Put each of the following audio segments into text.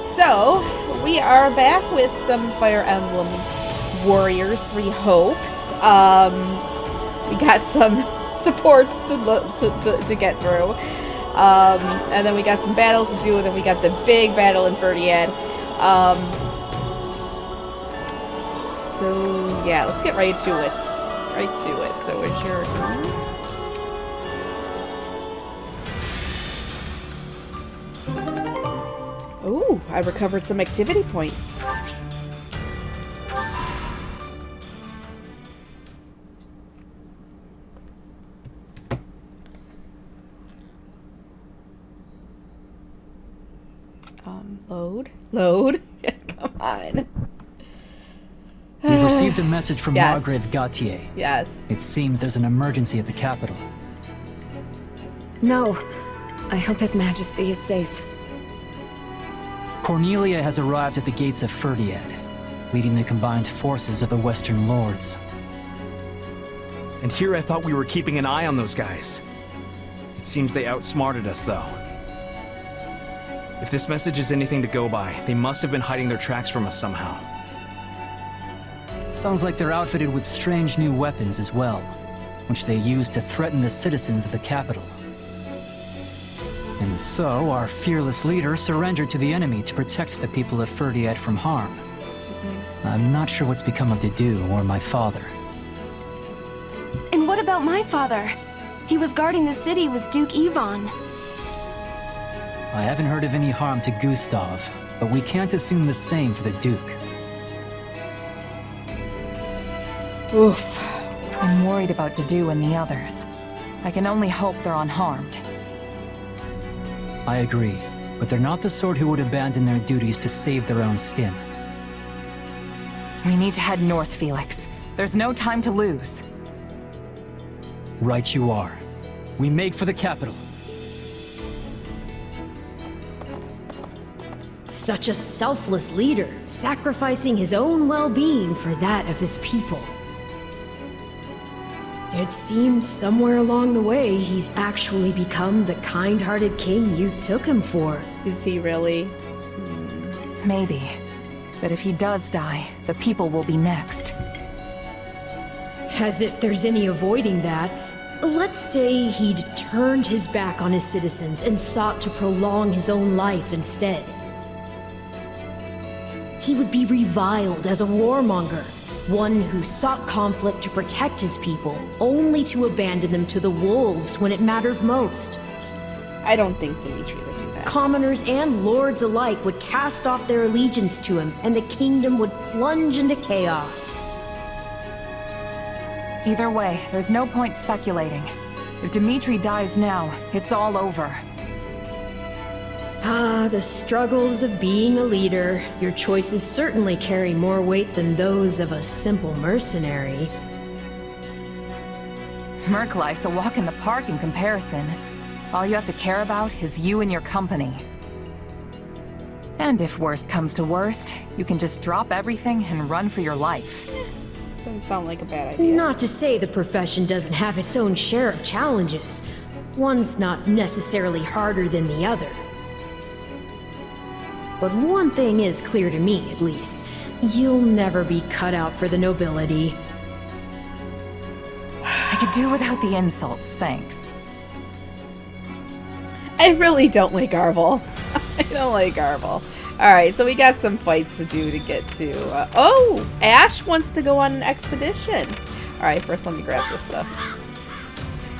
So, we are back with some Fire Emblem Warriors 3 Hopes. We got some supports to get through. And then we got some battles to do, and then we got the big battle in Ferdiad. So, yeah, let's get right to it. So, Azure. Ooh, I recovered some activity points. Load. Come on. We've received a message from Yes. Margrave Gautier. Yes. It seems there's an emergency at the capital. No. I hope His Majesty is safe. Cornelia has arrived at the gates of Ferdiad, leading the combined forces of the Western Lords. And here I thought we were keeping an eye on those guys. It seems they outsmarted us, though. If this message is anything to go by, they must have been hiding their tracks from us somehow. Sounds like they're outfitted with strange new weapons as well, which they use to threaten the citizens of the capital. And so, our fearless leader surrendered to the enemy to protect the people of Ferdiad from harm. I'm not sure what's become of Dedu or my father. And what about my father? He was guarding the city with Duke Ivan. I haven't heard of any harm to Gustav, but we can't assume the same for the Duke. Oof. I'm worried about Dedu and the others. I can only hope they're unharmed. I agree, but they're not the sort who would abandon their duties to save their own skin. We need to head north, Felix. There's no time to lose. Right you are. We make for the capital. Such a selfless leader, sacrificing his own well-being for that of his people. It seems somewhere along the way he's actually become the kind-hearted king you took him for. Is he really? Maybe. But if he does die, the people will be next. As if there's any avoiding that. Let's say he'd turned his back on his citizens and sought to prolong his own life instead. He would be reviled as a warmonger, one who sought conflict to protect his people, only to abandon them to the wolves when it mattered most. I don't think Dimitri would do that. Commoners and lords alike would cast off their allegiance to him, and the kingdom would plunge into chaos. Either way, there's no point speculating. If Dimitri dies now, it's all over. Ah, the struggles of being a leader. Your choices certainly carry more weight than those of a simple mercenary. Merc life's a walk in the park in comparison. All you have to care about is you and your company. And if worst comes to worst, you can just drop everything and run for your life. Doesn't sound like a bad idea. Not to say the profession doesn't have its own share of challenges. One's not necessarily harder than the other. But one thing is clear to me, at least. You'll never be cut out for the nobility. I could do without the insults, thanks. I really don't like Garble. I don't like Garble. Alright, so we got some fights to do to get to... oh! Ash wants to go on an expedition. Alright, first let me grab this stuff.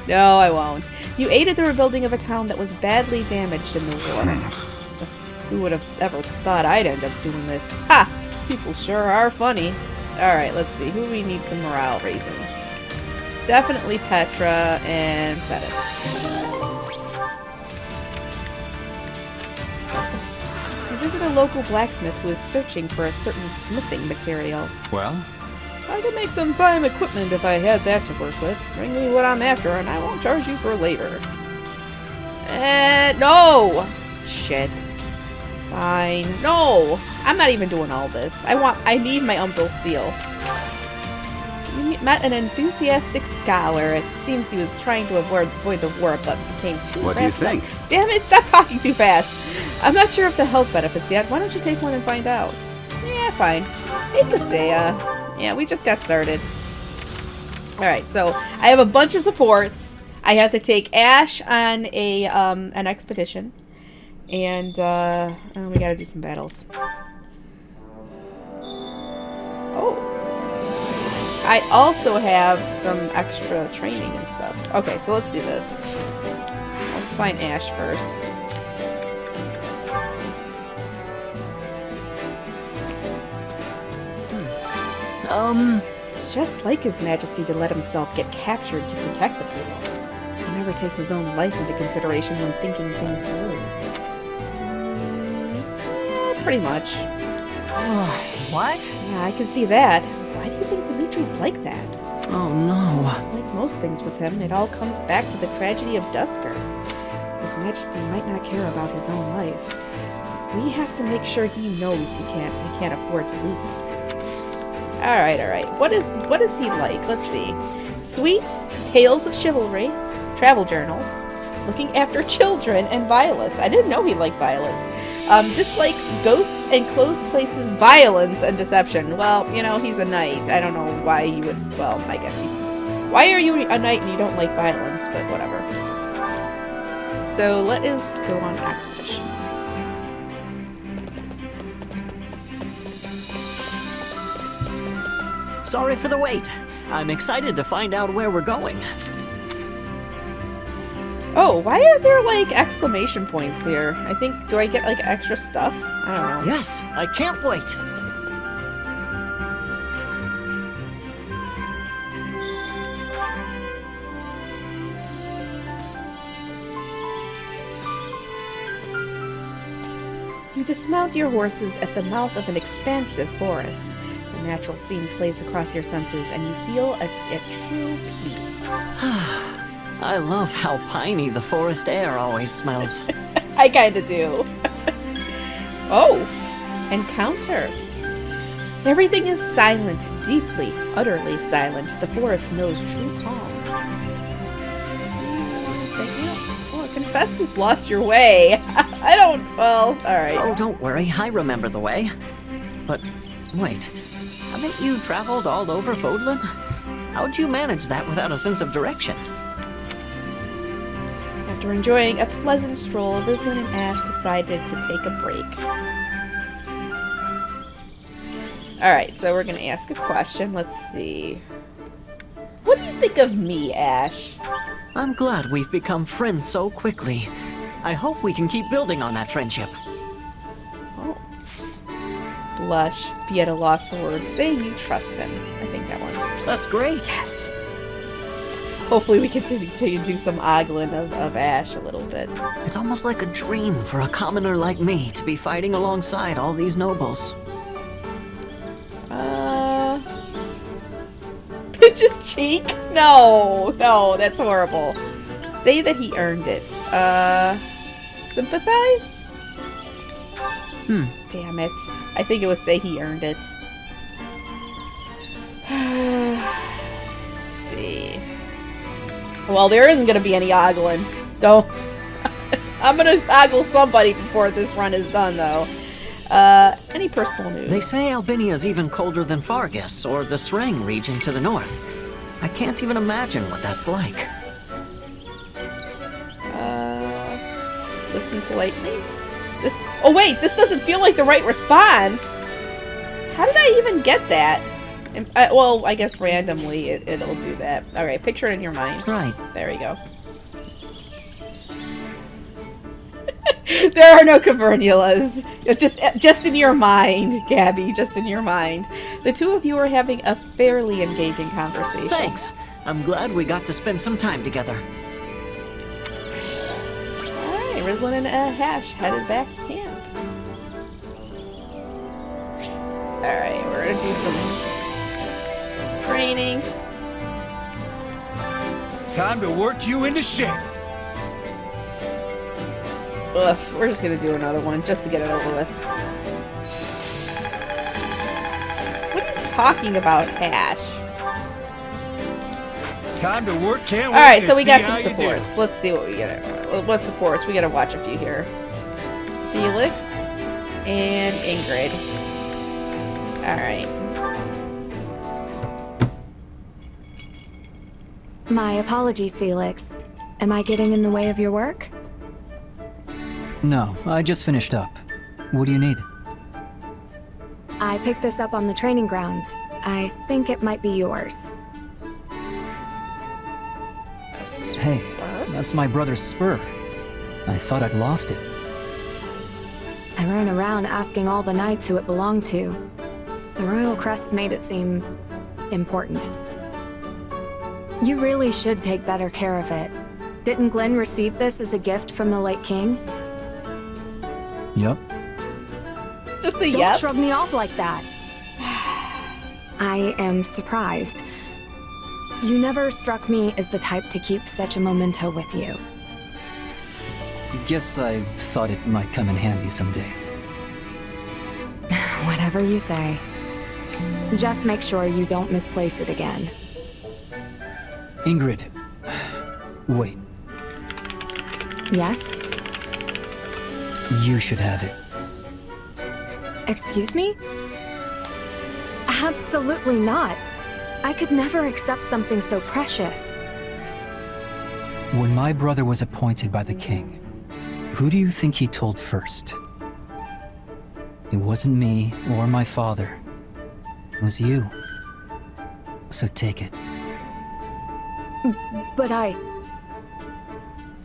No, I won't. You aided the rebuilding of a town that was badly damaged in the war. Who would have ever thought I'd end up doing this? Ha! People sure are funny. Alright, let's see. Who we need some morale raising? Definitely Petra and Sedith. I visited a local blacksmith who is searching for a certain smithing material. Well? I could make some fine equipment if I had that to work with. Bring me what I'm after and I won't charge you for labor. No! Shit. Fine. No! I'm not even doing all this. I need my Umbral Steel. You met an enthusiastic scholar. It seems he was trying to avoid the war, but became too What do you fast. think? Damn it, stop talking too fast. I'm not sure of the health benefits yet. Why don't you take one and find out? Yeah, fine. Hey, Kaseya. Yeah, we just got started. Alright, so I have a bunch of supports. I have to take Ash on an expedition. And we gotta do some battles. Oh. I also have some extra training and stuff. Okay, so let's do this. Let's find Ash first. It's just like His Majesty to let himself get captured to protect the people. He never takes his own life into consideration when thinking things through. Yeah, pretty much. What? Yeah, I can see that. Why do you think Dimitri's like that? Oh no. Like most things with him, it all comes back to the tragedy of Dusker. His Majesty might not care about his own life. We have to make sure he knows we can't afford to lose him. Alright. What is he like? Let's see. Sweets, tales of chivalry, travel journals, looking after children, and violets. I didn't know he liked violets. Dislikes ghosts and closed places, violence, and deception. Well, you know, he's a knight. I don't know why he would... Well, I guess he... Why are you a knight and you don't like violence? But whatever. So, let us go on an expedition. Sorry for the wait. I'm excited to find out where we're going. Oh, why are there, like, exclamation points here? I think... Do I get, like, extra stuff? I don't know. Yes, I can't wait. You dismount your horses at the mouth of an expansive forest. The natural scene plays across your senses, and you feel a true peace. I love how piney the forest air always smells. I kinda do. Oh! Encounter. Everything is silent, deeply, utterly silent. The forest knows true calm. Oh, confess you've lost your way. I don't... Well, alright. Oh, don't worry, I remember the way. But, wait, haven't you traveled all over Fodlan? How'd you manage that without a sense of direction? After enjoying a pleasant stroll, Rizlin and Ash decided to take a break. Alright, so we're gonna ask a question. Let's see. What do you think of me, Ash? I'm glad we've become friends so quickly. I hope we can keep building on that friendship. Oh. Blush, be at a loss for words. Say you trust him. I think that one. That's great. Yes! Hopefully we can do some ogling of Ash a little bit. It's almost like a dream for a commoner like me to be fighting alongside all these nobles. Pinch his cheek? No, that's horrible. Say that he earned it. Sympathize? Damn it. I think it was say he earned it. Let's see. Well, there isn't gonna be any ogling. Don't. I'm gonna ogle somebody before this run is done, though. Any personal news? They say Albinia's even colder than Fargus or the Sreng region to the north. I can't even imagine what that's like. Listen politely. Oh wait, this doesn't feel like the right response. How did I even get that? Well, I guess randomly it'll do that. Alright, picture it in your mind. Right. There we go. There are no cavernulas. It's just in your mind, Gabby, just in your mind. The two of you are having a fairly engaging conversation. Thanks. I'm glad we got to spend some time together. Alright, Rizlin and Hash headed back to camp. Alright, we're gonna do some training. Time to work you into shape. Ugh, we're just gonna do another one just to get it over with. What are you talking about, Ash? Time to work, can't wait. Alright, to so we see got how some you do. supports. Let's see what we get. What supports? We gotta watch a few here. Felix and Ingrid. Alright. My apologies, Felix. Am I getting in the way of your work? No, I just finished up. What do you need? I picked this up on the training grounds. I think it might be yours. Hey, that's my brother's spur. I thought I'd lost it. I ran around asking all the knights who it belonged to. The royal crest made it seem important. You really should take better care of it. Didn't Glenn receive this as a gift from the late king? Yup. Just a Don't yep. shrug me off like that. I am surprised. You never struck me as the type to keep such a memento with you. Guess I thought it might come in handy someday. Whatever you say. Just make sure you don't misplace it again. Ingrid. Wait, Yes? you should have it. Excuse me? Absolutely not. I could never accept something so precious. When my brother was appointed by the king, who do you think he told first? It wasn't me or my father. It was you. So take it. But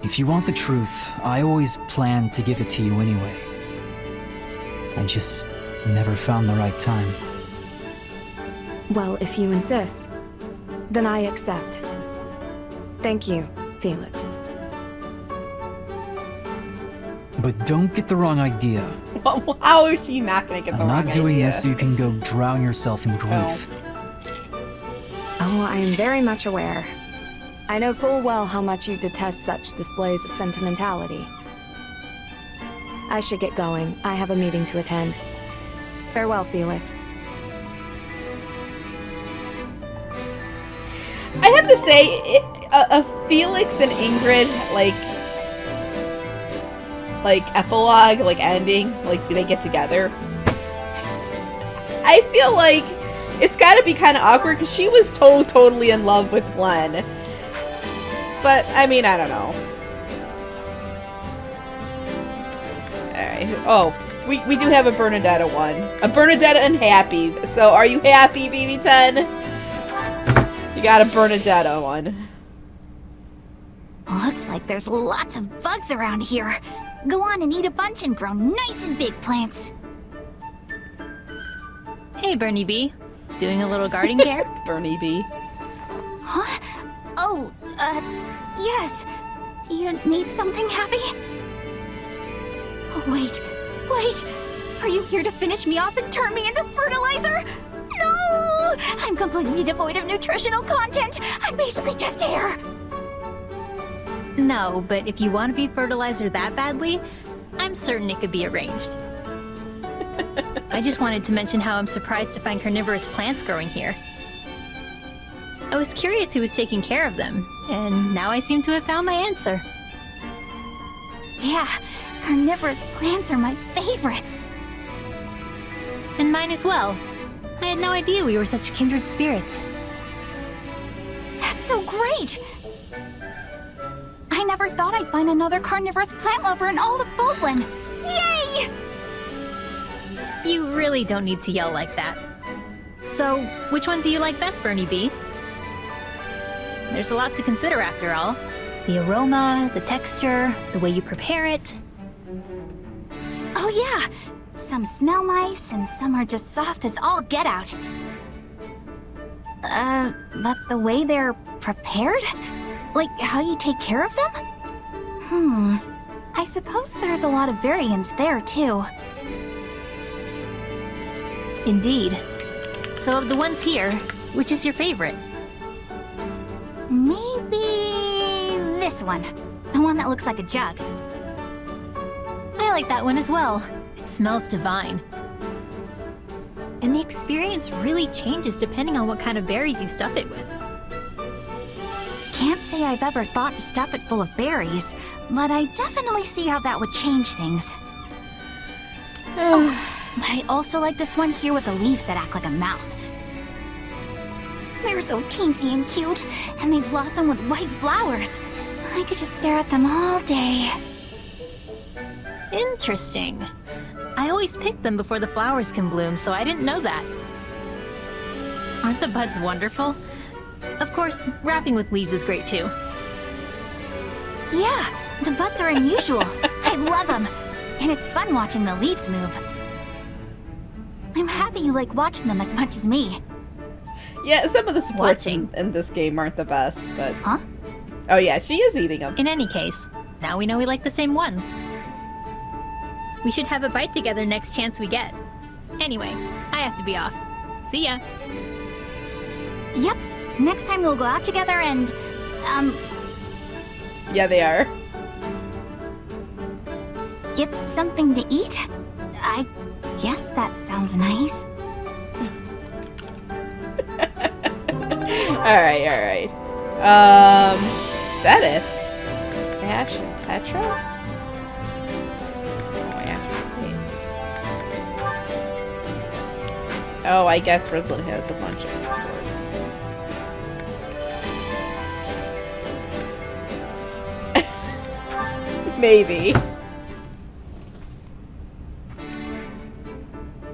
If you want the truth, I always planned to give it to you anyway. I just never found the right time. well, if you insist, then I accept. Thank you, Felix. But don't get the wrong idea. How is she not gonna get the I'm wrong not doing idea? this so you can go drown yourself in grief. Oh, I am very much aware. I know full well how much you detest such displays of sentimentality. I should get going. I have a meeting to attend. Farewell, Felix. I have to say, a Felix and Ingrid, like epilogue, like ending, like they get together. I feel like it's got to be kind of awkward because she was totally in love with Glenn. But I mean, I don't know. All right. Oh, we do have a Bernadetta one. A Bernadetta and Happy. So are you happy, BB10? You got a Bernadetta one. Looks like there's lots of bugs around here. Go on and eat a bunch and grow nice and big plants. Hey, Bernie B. Doing a little garden care? Bernie B. Huh? Oh, yes. Do you need something, Happy? Oh, wait. Are you here to finish me off and turn me into fertilizer? No! I'm completely devoid of nutritional content. I'm basically just air. No, but if you want to be fertilizer that badly, I'm certain it could be arranged. I just wanted to mention how I'm surprised to find carnivorous plants growing here. I was curious who was taking care of them, and now I seem to have found my answer. Yeah, carnivorous plants are my favorites. And mine as well. I had no idea we were such kindred spirits. That's so great! I never thought I'd find another carnivorous plant lover in all of Fodlan. Yay! You really don't need to yell like that. So, which one do you like best, Bernie B? There's a lot to consider after all. The aroma, the texture, the way you prepare it. Oh yeah! Some smell nice, and some are just soft as all get out. But the way they're prepared? Like, how you take care of them? I suppose there's a lot of variance there, too. Indeed. So of the ones here, which is your favorite? Maybe this one. The one that looks like a jug. I like that one as well. It smells divine. And the experience really changes depending on what kind of berries you stuff it with. Can't say I've ever thought to stuff it full of berries, but I definitely see how that would change things. Oh, but I also like this one here with the leaves that act like a mouth. They're so teensy and cute, and they blossom with white flowers. I could just stare at them all day. Interesting. I always pick them before the flowers can bloom, so I didn't know that. Aren't the buds wonderful? Of course, wrapping with leaves is great too. Yeah, the buds are unusual. I love them. And it's fun watching the leaves move. I'm happy you like watching them as much as me. Yeah, some of the supports in this game aren't the best, but... Huh? Oh yeah, she is eating them. In any case, now we know we like the same ones. We should have a bite together next chance we get. Anyway, I have to be off. See ya. Yep. Next time we'll go out together and, Yeah, they are. get something to eat? I guess that sounds nice. Alright. Is that it? Petra? Oh, yeah. Wait. Oh, I guess Rislin has a bunch of supports. Maybe.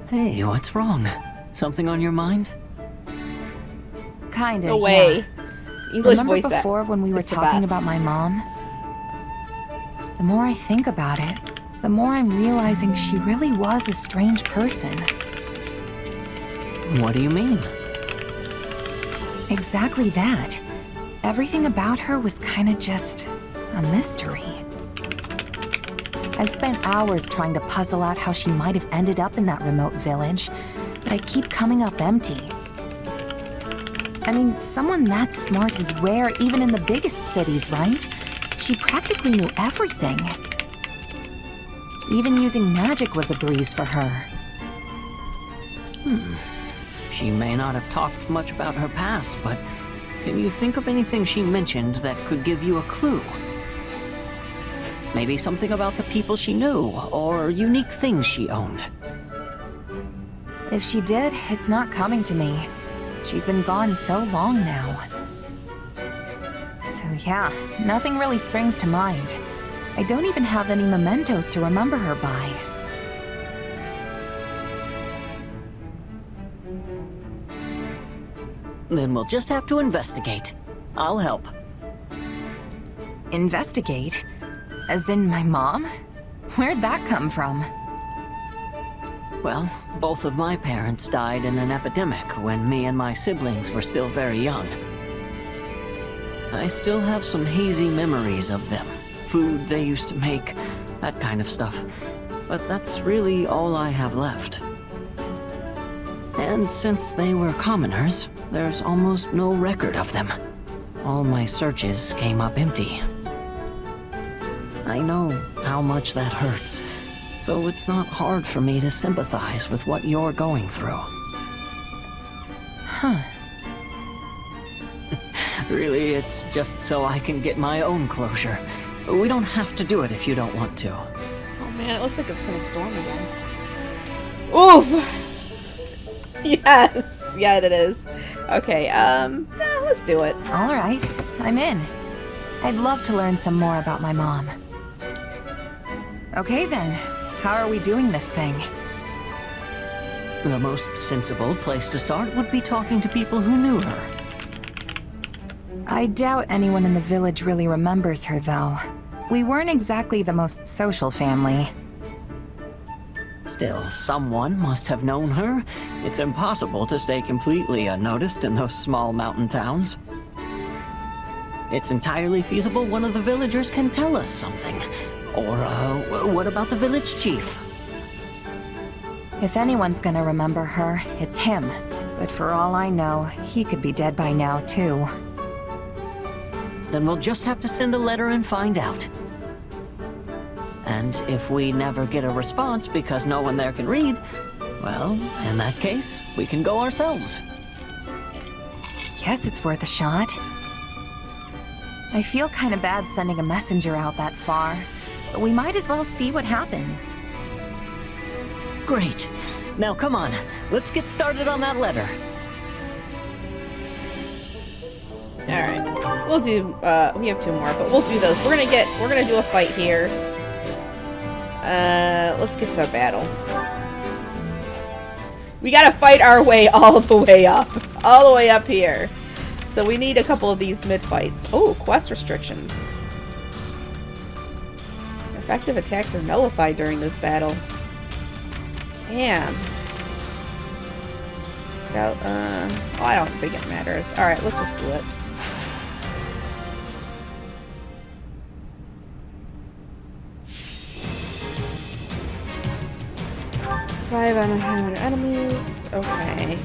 Hey, what's wrong? Something on your mind? Kinda, No way. yeah. English Remember voice before when we were is the talking best. about my mom? The more I think about it, the more I'm realizing she really was a strange person. What do you mean? Exactly that. Everything about her was kinda just a mystery. I've spent hours trying to puzzle out how she might have ended up in that remote village, but I keep coming up empty. I mean, someone that smart is rare even in the biggest cities, right? She practically knew everything. Even using magic was a breeze for her. She may not have talked much about her past, but can you think of anything she mentioned that could give you a clue? Maybe something about the people she knew, or unique things she owned. If she did, it's not coming to me. She's been gone so long now. So yeah, nothing really springs to mind. I don't even have any mementos to remember her by. Then we'll just have to investigate. I'll help. Investigate? As in my mom? Where'd that come from? Well, both of my parents died in an epidemic when me and my siblings were still very young. I still have some hazy memories of them. Food they used to make, that kind of stuff. But that's really all I have left. And since they were commoners, there's almost no record of them. All my searches came up empty. I know how much that hurts, so it's not hard for me to sympathize with what you're going through. Huh. Really, it's just so I can get my own closure. We don't have to do it if you don't want to. Oh man, it looks like it's gonna storm again. Oof! Yes! Yeah, it is. Okay, let's do it. All right, I'm in. I'd love to learn some more about my mom. Okay then, how are we doing this thing? The most sensible place to start would be talking to people who knew her. I doubt anyone in the village really remembers her, though. We weren't exactly the most social family. Still, someone must have known her. It's impossible to stay completely unnoticed in those small mountain towns. It's entirely feasible one of the villagers can tell us something. Or, what about the village chief? If anyone's gonna remember her, it's him. But for all I know, he could be dead by now, too. Then we'll just have to send a letter and find out. And if we never get a response because no one there can read, well, in that case, we can go ourselves. Guess it's worth a shot. I feel kind of bad sending a messenger out that far, but we might as well see what happens. Great. Now come on, let's get started on that letter. Alright. We'll do, we have 2 more, but we'll do those. We're gonna do a fight here. Let's get to a battle. We gotta fight our way all the way up. All the way up here. So we need a couple of these mid-fights. Oh, quest restrictions. Effective attacks are nullified during this battle. Damn. Scout, oh, I don't think it matters. Alright, let's just do it. Five on 100 enemies. Okay.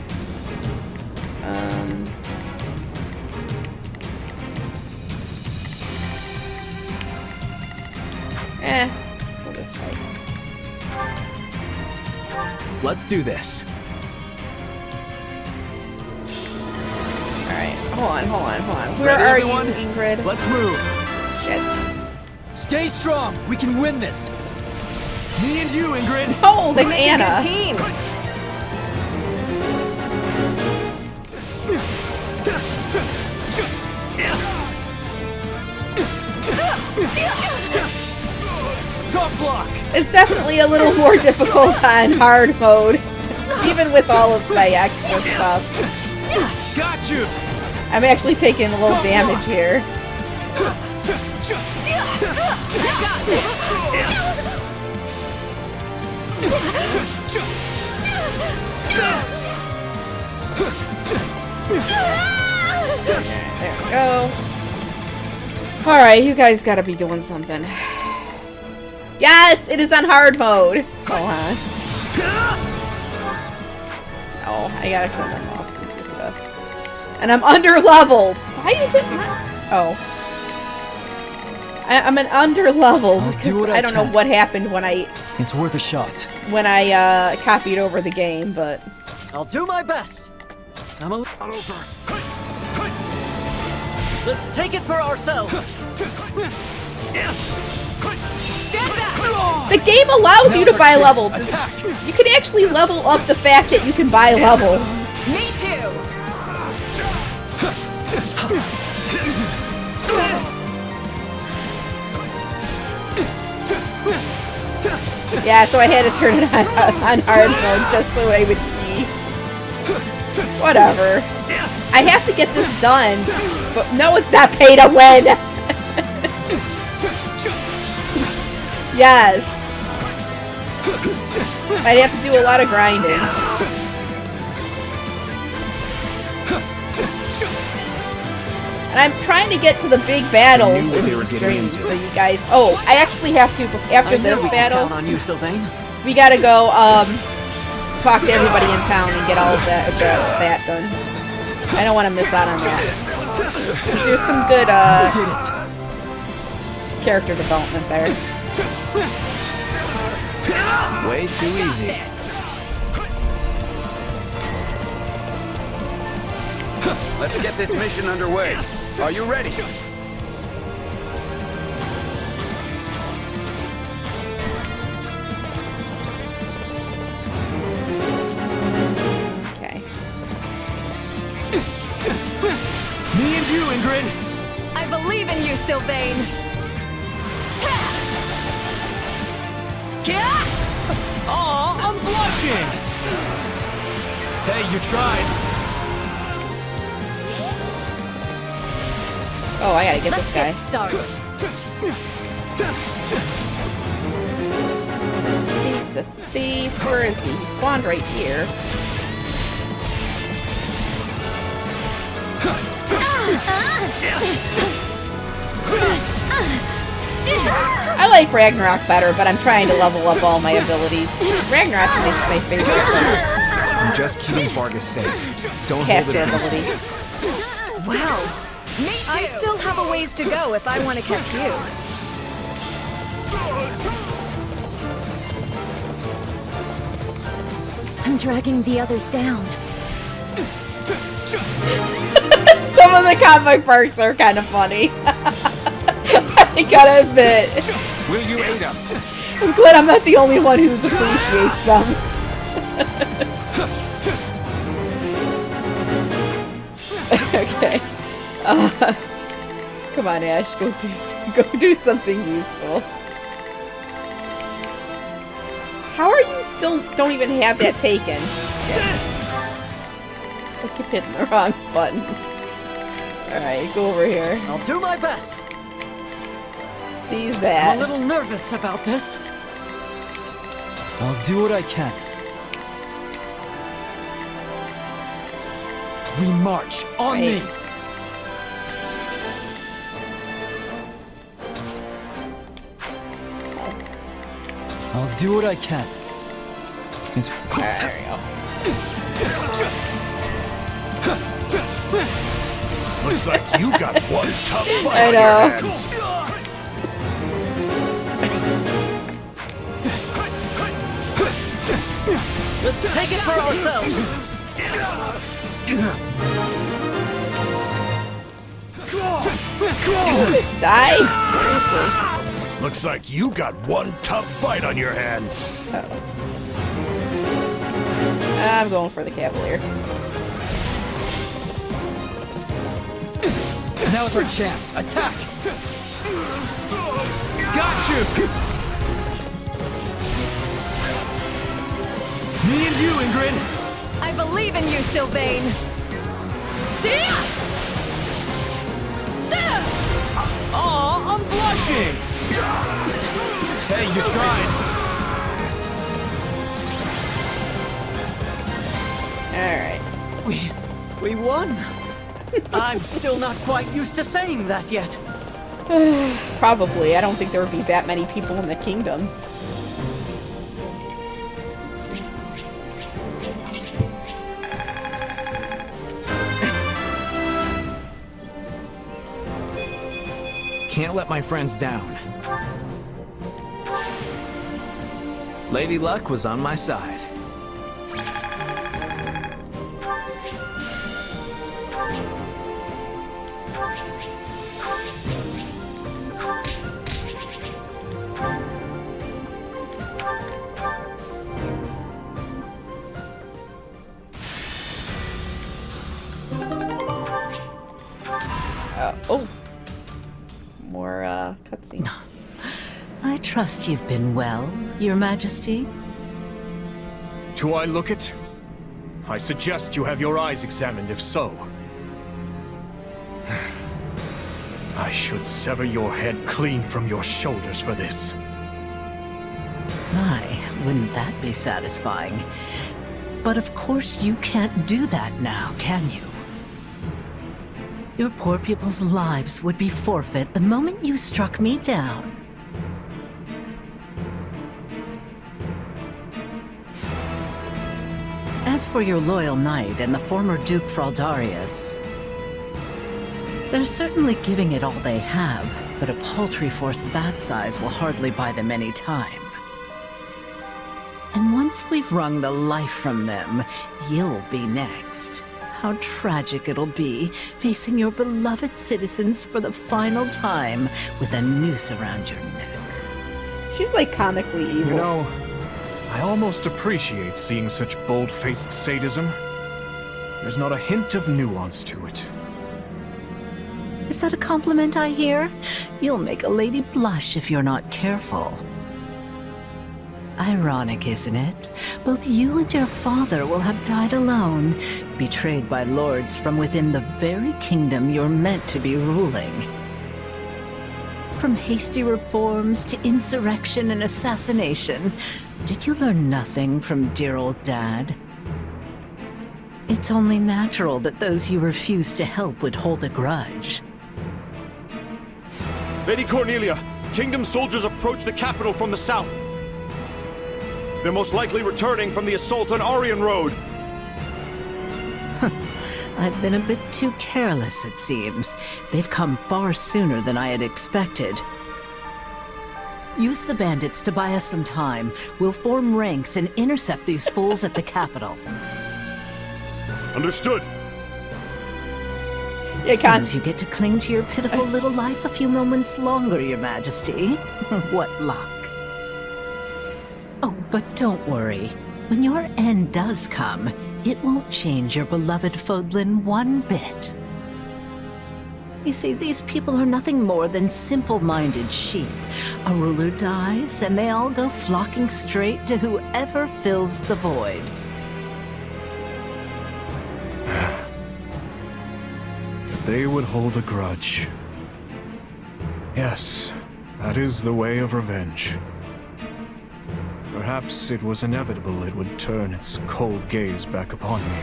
We'll just fight. Let's do this. Alright, hold on. Where are you, Ingrid? Let's move. Shit. Stay strong. We can win this. Me and you, Ingrid. Oh, that's Anna. Good team. Tough luck. It's definitely a little more difficult on hard mode, even with all of my extra stuff. Got you. I'm actually taking a little damage here. There we go. Alright, you guys gotta be doing something. Yes, it is on hard mode. Hold on. Oh, I gotta send them off and do stuff. And I'm under-leveled. Why is it not? Oh. I'm an under-leveled because I don't know what happened when I... It's worth a shot. When I copied over the game, but... I'll do my best. I'm a... Not over. Let's take it for ourselves. Step back. The game allows you to buy levels. You can actually level up the fact that you can buy levels. Me too. Yeah, so I had to turn it on hard mode just so I would be... Whatever. I have to get this done, but no, it's not pay to win. Yes. I'd have to do a lot of grinding. And I'm trying to get to the big battles in these streams, so you guys... Oh, I actually have to, after this battle, on you, Sylvain. we gotta go, talk to everybody in town and get all of that done. I don't want to miss out on that. 'Cause there's some good, character development there. Way too easy. Let's get this mission underway. Are you ready? Okay. Me and you, Ingrid. I believe in you, Sylvain. Aw, I'm blushing. Hey, you tried. Oh, I gotta get Let's this guy. get started. The thief, where is he? He spawned right here. I like Ragnarok better, but I'm trying to level up all my abilities. Ragnarok's my favorite. I'm just keeping Vargas safe. Don't hold it Caster against me. ability. Wow. Me too. I still have a ways to go if I want to catch you. I'm dragging the others down. Some of the comic perks are kind of funny. I gotta admit. Will you aid us? I'm glad I'm not the only one who appreciates them. Okay. Come on, Ash. Go do something useful. How are you still don't even have that taken? I keep hitting the wrong button. Alright, go over here. I'll do my best. Seize that. I'm a little nervous about this. I'll do what I can. We march on me. I'll do what I can. It's there we go. Looks like you got one tough fight I on know. your hands. Let's take it for ourselves. Just die. Seriously. Looks like you got one tough fight on your hands. I'm going for the Cavalier. Now is our chance. Attack! Got you! Me and you, Ingrid! I believe in you, Sylvain! Aw, I'm blushing! Hey, you tried! Alright. We won! I'm still not quite used to saying that yet. Probably. I don't think there would be that many people in the kingdom. Can't let my friends down. Lady Luck was on my side. Oh. More, cutscenes. I trust you've been well, Your Majesty. Do I look it? I suggest you have your eyes examined if so. I should sever your head clean from your shoulders for this. My, wouldn't that be satisfying? But of course you can't do that now, can you? Your poor people's lives would be forfeit the moment you struck me down. As for your loyal knight and the former Duke Fraldarius, they're certainly giving it all they have, but a paltry force that size will hardly buy them any time. And once we've wrung the life from them, you'll be next. How tragic it'll be, facing your beloved citizens for the final time with a noose around your neck. She's like comically evil. You know, I almost appreciate seeing such bold-faced sadism. There's not a hint of nuance to it. Is that a compliment I hear? You'll make a lady blush if you're not careful. Ironic, isn't it? Both you and your father will have died alone, betrayed by lords from within the very kingdom you're meant to be ruling. From hasty reforms to insurrection and assassination, did you learn nothing from dear old Dad? It's only natural that those you refuse to help would hold a grudge. Lady Cornelia, Kingdom soldiers approach the capital from the south. They're most likely returning from the assault on Aryan Road. I've been a bit too careless, it seems. They've come far sooner than I had expected. Use the bandits to buy us some time. We'll form ranks and intercept these fools at the capital. Understood. Yeah, Seems you get to cling to your pitiful little life a few moments longer, Your Majesty. What luck. Oh, but don't worry. When your end does come, it won't change your beloved Fodlin one bit. You see, these people are nothing more than simple-minded sheep. A ruler dies, and they all go flocking straight to whoever fills the void. They would hold a grudge. Yes, that is the way of revenge. Perhaps it was inevitable it would turn its cold gaze back upon me.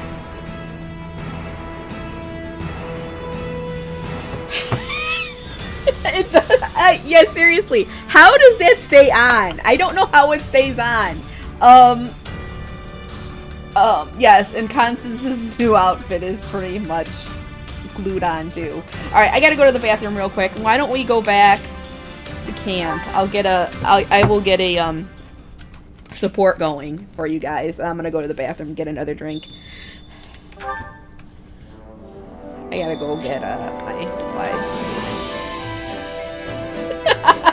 It does, yeah, seriously. How does that stay on? I don't know how it stays on. Yes, and Constance's new outfit is pretty much glued on too. Alright, I gotta go to the bathroom real quick. Why don't we go back to camp? I will get a, support going for you guys. I'm gonna go to the bathroom and get another drink. I gotta go get, my supplies.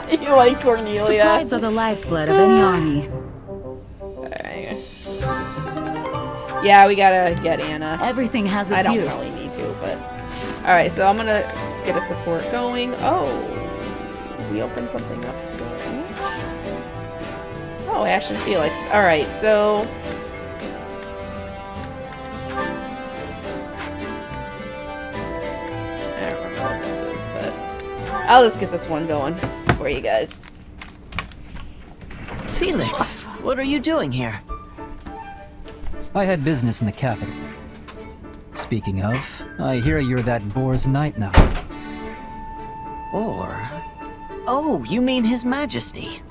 You like Cornelia? Supplies are the lifeblood of any army. Alright. Yeah, we gotta get Anna. Everything has its I don't use. really need to, but... Alright, so I'm gonna get a support going. Oh! We opened something up. Oh, Ash and Felix. Alright, so... I don't remember what this is, but... I'll just get this one going for you guys. Felix, what are you doing here? I had business in the capital. Speaking of, I hear you're that boar's knight now. Or... Oh, you mean His Majesty?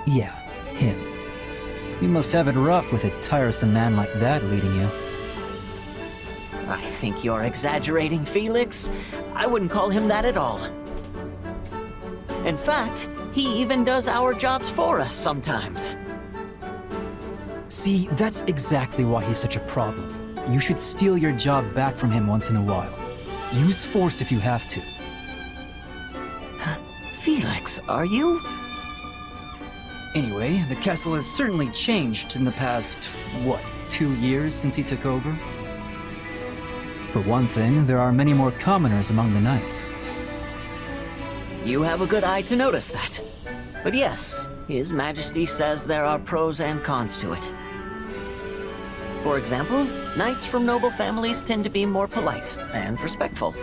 Yeah, him. You must have it rough with a tiresome man like that leading you. I think you're exaggerating, Felix. I wouldn't call him that at all. In fact, he even does our jobs for us sometimes. See, that's exactly why he's such a problem. You should steal your job back from him once in a while. Use force if you have to. Felix, are you? Anyway, the castle has certainly changed in the past, what, 2 years since he took over? For one thing, there are many more commoners among the knights. You have a good eye to notice that. But yes, His Majesty says there are pros and cons to it. For example, knights from noble families tend to be more polite and respectful.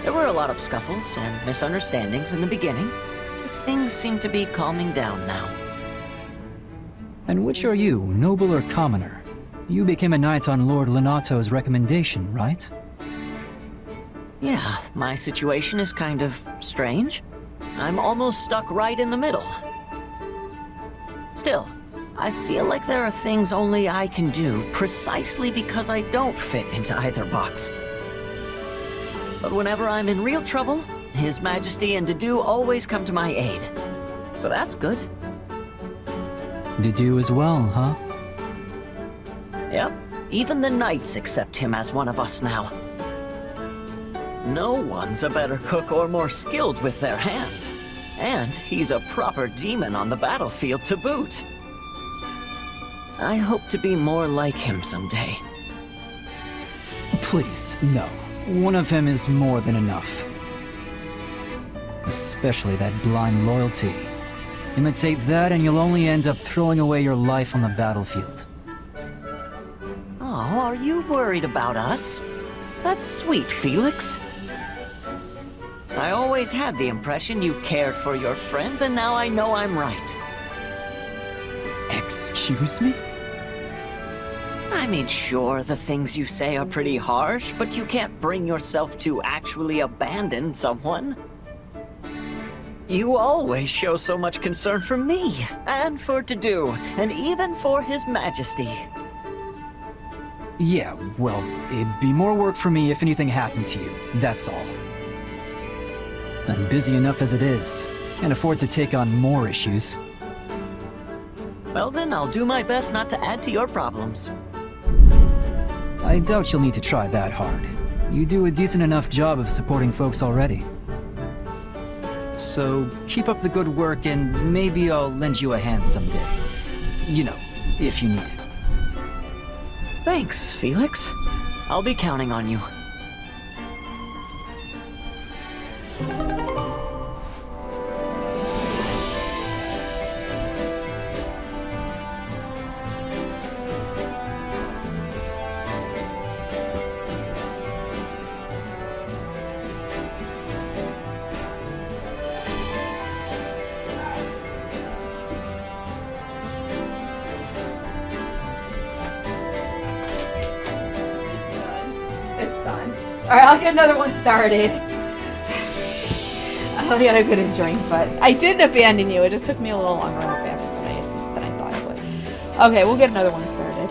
There were a lot of scuffles and misunderstandings in the beginning, but things seem to be calming down now. And which are you, noble or commoner? You became a knight on Lord Lenato's recommendation, right? Yeah, my situation is kind of strange. I'm almost stuck right in the middle. Still, I feel like there are things only I can do precisely because I don't fit into either box. But whenever I'm in real trouble, His Majesty and Dedue always come to my aid. So that's good. Dedue as well, huh? Yep, even the knights accept him as one of us now. No one's a better cook or more skilled with their hands. And he's a proper demon on the battlefield to boot. I hope to be more like him someday. Please, no. One of him is more than enough. Especially that blind loyalty. Imitate that and you'll only end up throwing away your life on the battlefield. Oh, are you worried about us? That's sweet, Felix. I always had the impression you cared for your friends, and now I know I'm right. Excuse me? I mean, sure, the things you say are pretty harsh, but you can't bring yourself to actually abandon someone. You always show so much concern for me, and for Dedue, and even for His Majesty. Yeah, well, it'd be more work for me if anything happened to you, that's all. I'm busy enough as it is. Can't afford to take on more issues. Well then, I'll do my best not to add to your problems. I I doubt you'll need to try that hard. You do a decent enough job of supporting folks already. So, keep up the good work and maybe I'll lend you a hand someday. You know, if you need it. Thanks, Felix. I'll be counting on you. Alright, I'll get another one started. I gotta get a drink, but I didn't abandon you. It just took me a little longer on the back than I thought it would. Okay, we'll get another one started.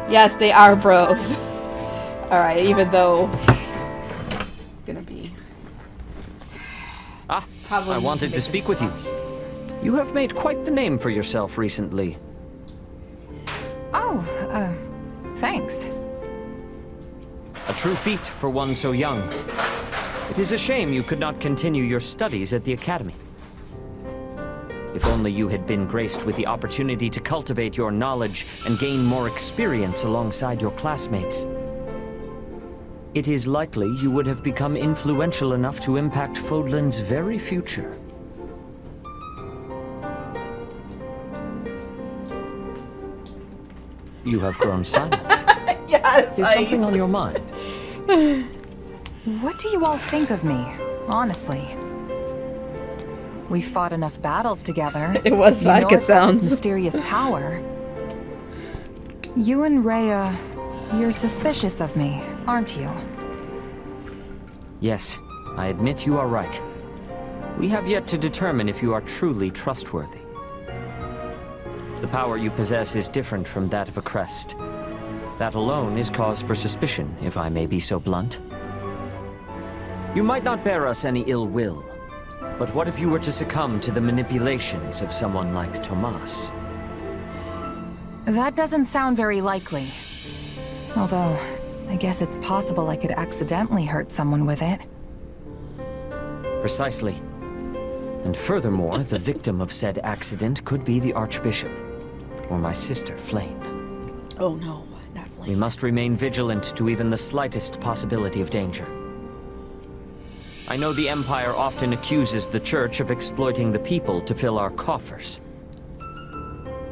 Yes, they are bros. Alright, even though it's gonna be... I wanted to speak with you. You have made quite the name for yourself recently. Oh, thanks. A true feat for one so young. It is a shame you could not continue your studies at the academy. If only you had been graced with the opportunity to cultivate your knowledge and gain more experience alongside your classmates. It is likely you would have become influential enough to impact Fodlan's very future. You have grown silent. Yes, Is something on your mind? What do you all think of me, honestly? We fought enough battles together. It was You know vodka I've got sounds. this mysterious power. You and Rhea, you're suspicious of me, aren't you? Yes, I admit you are right. We have yet to determine if you are truly trustworthy. The power you possess is different from that of a crest. That alone is cause for suspicion, if I may be so blunt. You might not bear us any ill will, but what if you were to succumb to the manipulations of someone like Tomas? That doesn't sound very likely. Although, I guess it's possible I could accidentally hurt someone with it. Precisely. And furthermore, the victim of said accident could be the Archbishop, or my sister, Flame. Oh no, not Flame. We must remain vigilant to even the slightest possibility of danger. I know the Empire often accuses the Church of exploiting the people to fill our coffers.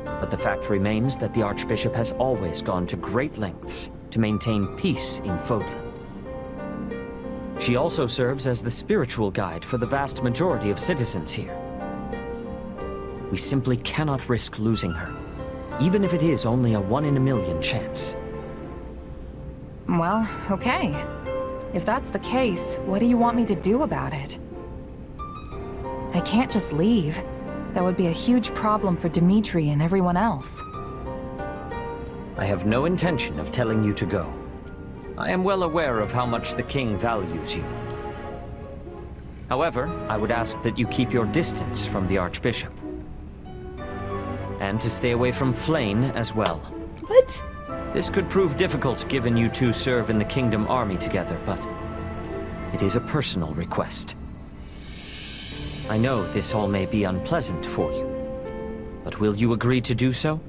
But the fact remains that the Archbishop has always gone to great lengths to maintain peace in Fodlan. She also serves as the spiritual guide for the vast majority of citizens here. We simply cannot risk losing her, even if it is only a 1 in a million chance. Well, okay. If that's the case, what do you want me to do about it? I can't just leave. That would be a huge problem for Dimitri and everyone else. I have no intention of telling you to go. I am well aware of how much the king values you. However, I would ask that you keep your distance from the Archbishop. And to stay away from Flame as well. What? This could prove difficult given you two serve in the Kingdom Army together, but it is a personal request. I know this all may be unpleasant for you, but will you agree to do so?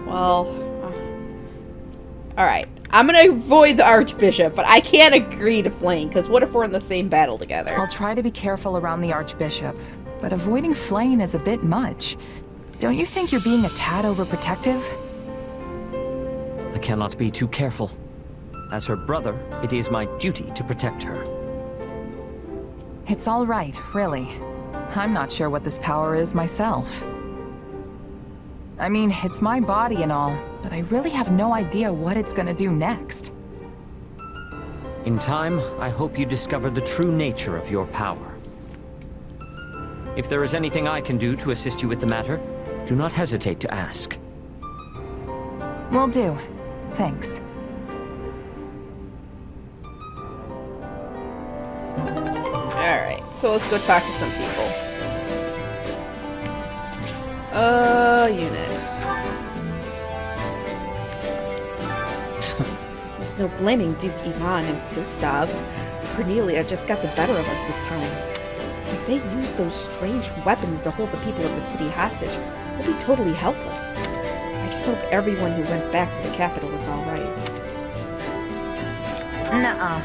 Well, alright. I'm gonna avoid the Archbishop, but I can't agree to Flame, because what if we're in the same battle together? I'll try to be careful around the Archbishop, but avoiding Flame is a bit much. Don't you think you're being a tad overprotective? I cannot be too careful. As her brother, it is my duty to protect her. It's all right, really. I'm not sure what this power is myself. I mean, it's my body and all, but I really have no idea what it's gonna do next. In time, I hope you discover the true nature of your power. If there is anything I can do to assist you with the matter, do not hesitate to ask. Will do. Thanks. Alright, so let's go talk to some people. Unit. There's no blaming Duke Ivan and Gustav. Cornelia just got the better of us this time. If they use those strange weapons to hold the people of the city hostage, we'll be totally helpless. I just hope everyone who went back to the capital is alright. Nuh-uh.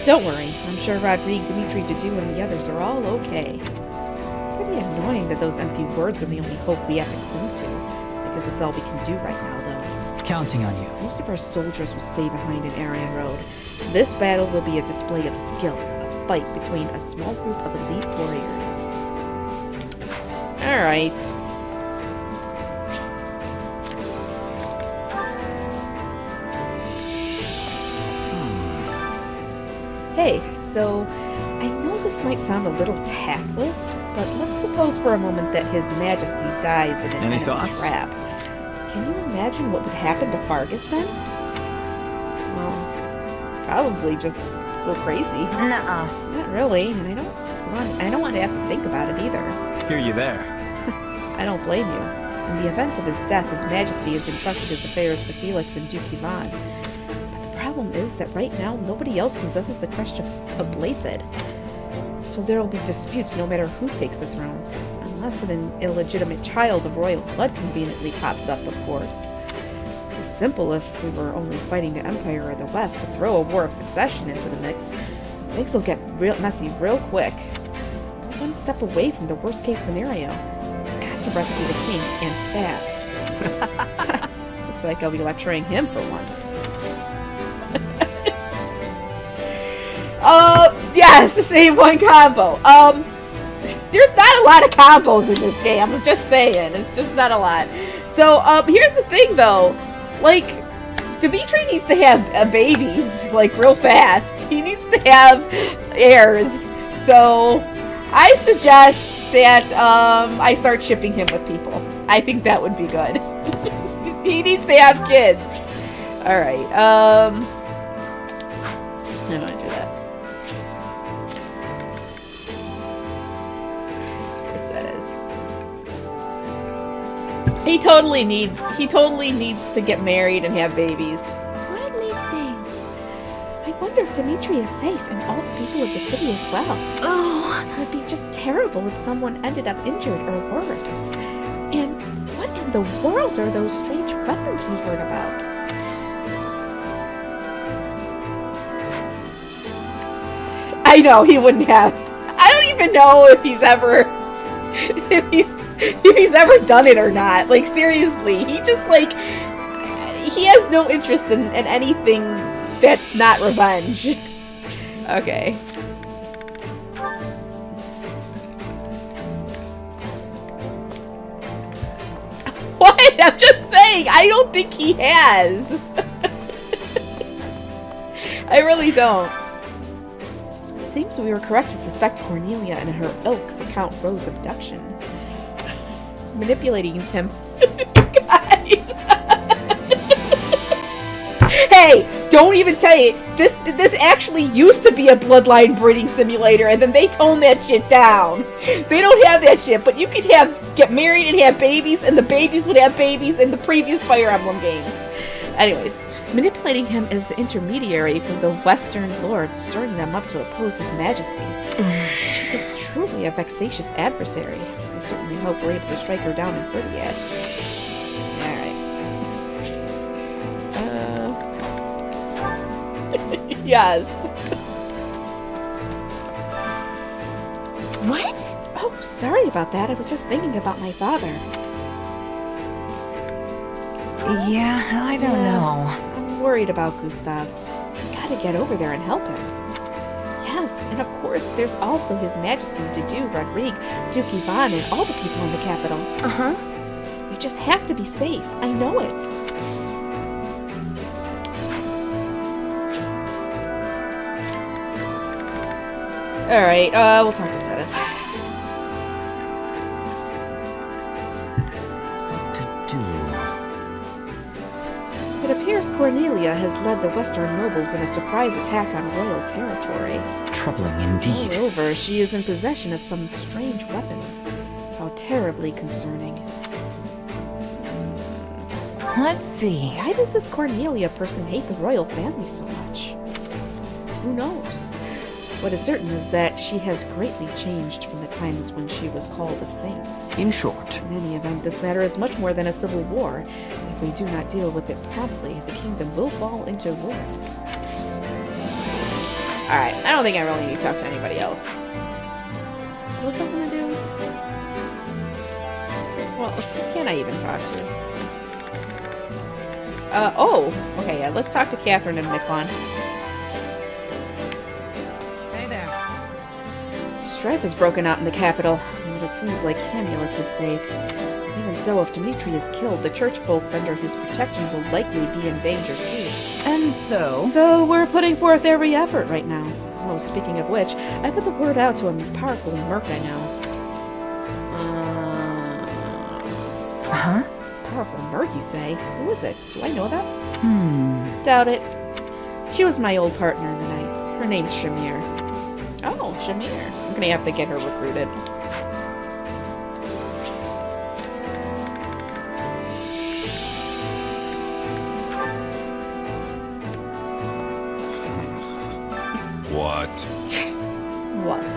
Don't worry, I'm sure Rodrigue, Dimitri, Dudu, and the others are all okay. Pretty annoying that those empty words are the only hope we have to cling to, because it's all we can do right now, though. Counting on you. Most of our soldiers will stay behind in Aryan Road. This battle will be a display of skill, a fight between a small group of elite warriors. Alright. Hey, so I know this might sound a little tactless, but let's suppose for a moment that His Majesty dies in an enemy trap. Can you imagine what would happen to Fargus then? Well, probably just go crazy. Nuh-uh. Not really, and I don't want to have to think about it either. Hear you there. I don't blame you. In the event of his death, His Majesty has entrusted his affairs to Felix and Duke Ivan. The problem is that right now, nobody else possesses the crest of Blaiddyd. So there will be disputes no matter who takes the throne. Unless an illegitimate child of royal blood conveniently pops up, of course. It's simple if we were only fighting the Empire or the West, but throw a war of succession into the mix. Things will get real messy real quick. We're one step away from the worst case scenario. We've got to rescue the king, and fast. Looks like I'll be lecturing him for once. Yes, to save one combo. There's not a lot of combos in this game, I'm just saying. It's just not a lot. So, here's the thing, though. Like, Dimitri needs to have babies, like, real fast. He needs to have heirs. So, I suggest that, I start shipping him with people. I think that would be good. He needs to have kids. Alright, I don't want to do that. He totally needs to get married and have babies. What made things? I wonder if Dimitri is safe and all the people of the city as well. Oh, it would be just terrible if someone ended up injured or worse. And what in the world are those strange weapons we heard about? I know he wouldn't have. I don't even know if he's ever done it or not. Like, seriously, he just, like, he has no interest in anything that's not revenge. Okay. What? I'm just saying, I don't think he has. I really don't. It seems we were correct to suspect Cornelia and her ilk for Count Rowe's abduction. Manipulating him. Guys. Hey, don't even tell you. This actually used to be a bloodline breeding simulator, and then they toned that shit down. They don't have that shit, but you could get married and have babies, and the babies would have babies in the previous Fire Emblem games. Anyways, manipulating him as the intermediary for the Western lords, stirring them up to oppose His Majesty. She is truly a vexatious adversary. I certainly hope we're able to strike her down in Ferdiad. Alright. Yes. What? Oh, sorry about that. I was just thinking about my father. Yeah, I don't know. I'm worried about Gustav. We gotta get over there and help him. Yes, and of course, there's also His Majesty, Dudu, Rodrigue, Duke Ivan, and all the people in the capital. Uh-huh. They just have to be safe. I know it. Alright, we'll talk to Sedith. What to do? It appears Cornelia has led the Western nobles in a surprise attack on royal territory. Troubling indeed. Moreover, she is in possession of some strange weapons. How terribly concerning. Let's see. Why does this Cornelia person hate the royal family so much? Who knows? What is certain is that she has greatly changed from the times when she was called a saint. In short, In any event, this matter is much more than a civil war. If we do not deal with it promptly, the kingdom will fall into ruin. Alright, I don't think I really need to talk to anybody else. Was something to do? Well, who can I even talk to? Oh! Okay, yeah, let's talk to Catherine and Miklon. Hey there. Strife has broken out in the capital, but it seems like Camulus is safe. Even so, if Dimitri is killed, the church folks under his protection will likely be in danger too. And so? So we're putting forth every effort right now. Oh, speaking of which, I put the word out to a powerful merc I know. Huh? Powerful merc, you say? Who is it? Do I know that? Doubt it. She was my old partner in the Knights. Her name's Shamir. Oh, Shamir. I'm gonna have to get her recruited. What? What?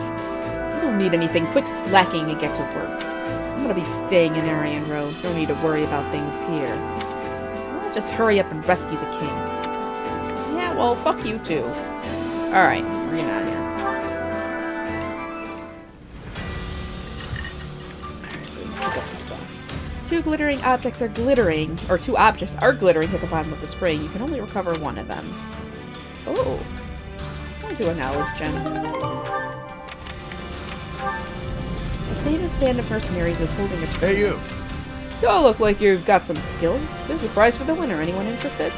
You don't need anything. Quick slacking and get to work. I'm gonna be staying in Aryan Road. No need to worry about things here. I'll just hurry up and rescue the king. Yeah, well, fuck you too. Alright, we're getting out of here. Alright, so we can pick up the stuff. Two objects are glittering at the bottom of the spring. You can only recover one of them. Oh. I'll do a knowledge gem. A famous band of mercenaries is holding a tournament. Hey, you! You all look like you've got some skills. There's a prize for the winner. Anyone interested?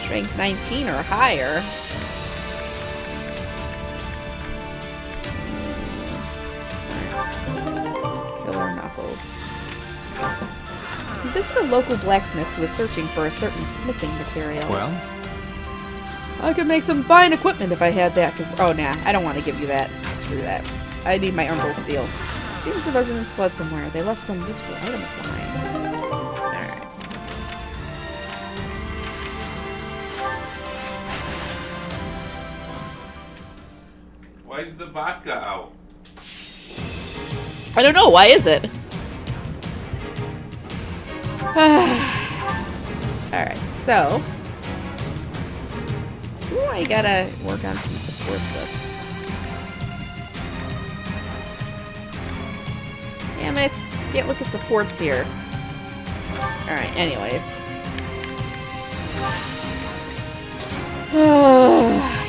Strength 19 or higher. Killer Knuckles. You visit a local blacksmith who is searching for a certain smithing material. Well? I could make some fine equipment if I had that. Oh, nah. I don't want to give you that. Screw that. I need my Emerald Steel. It seems the residents fled somewhere. They left some useful items behind. Alright. Why is the vodka out? I don't know. Why is it? Alright, so... Ooh, I gotta work on some support stuff. Damn it. Can't look at supports here. Alright, anyways.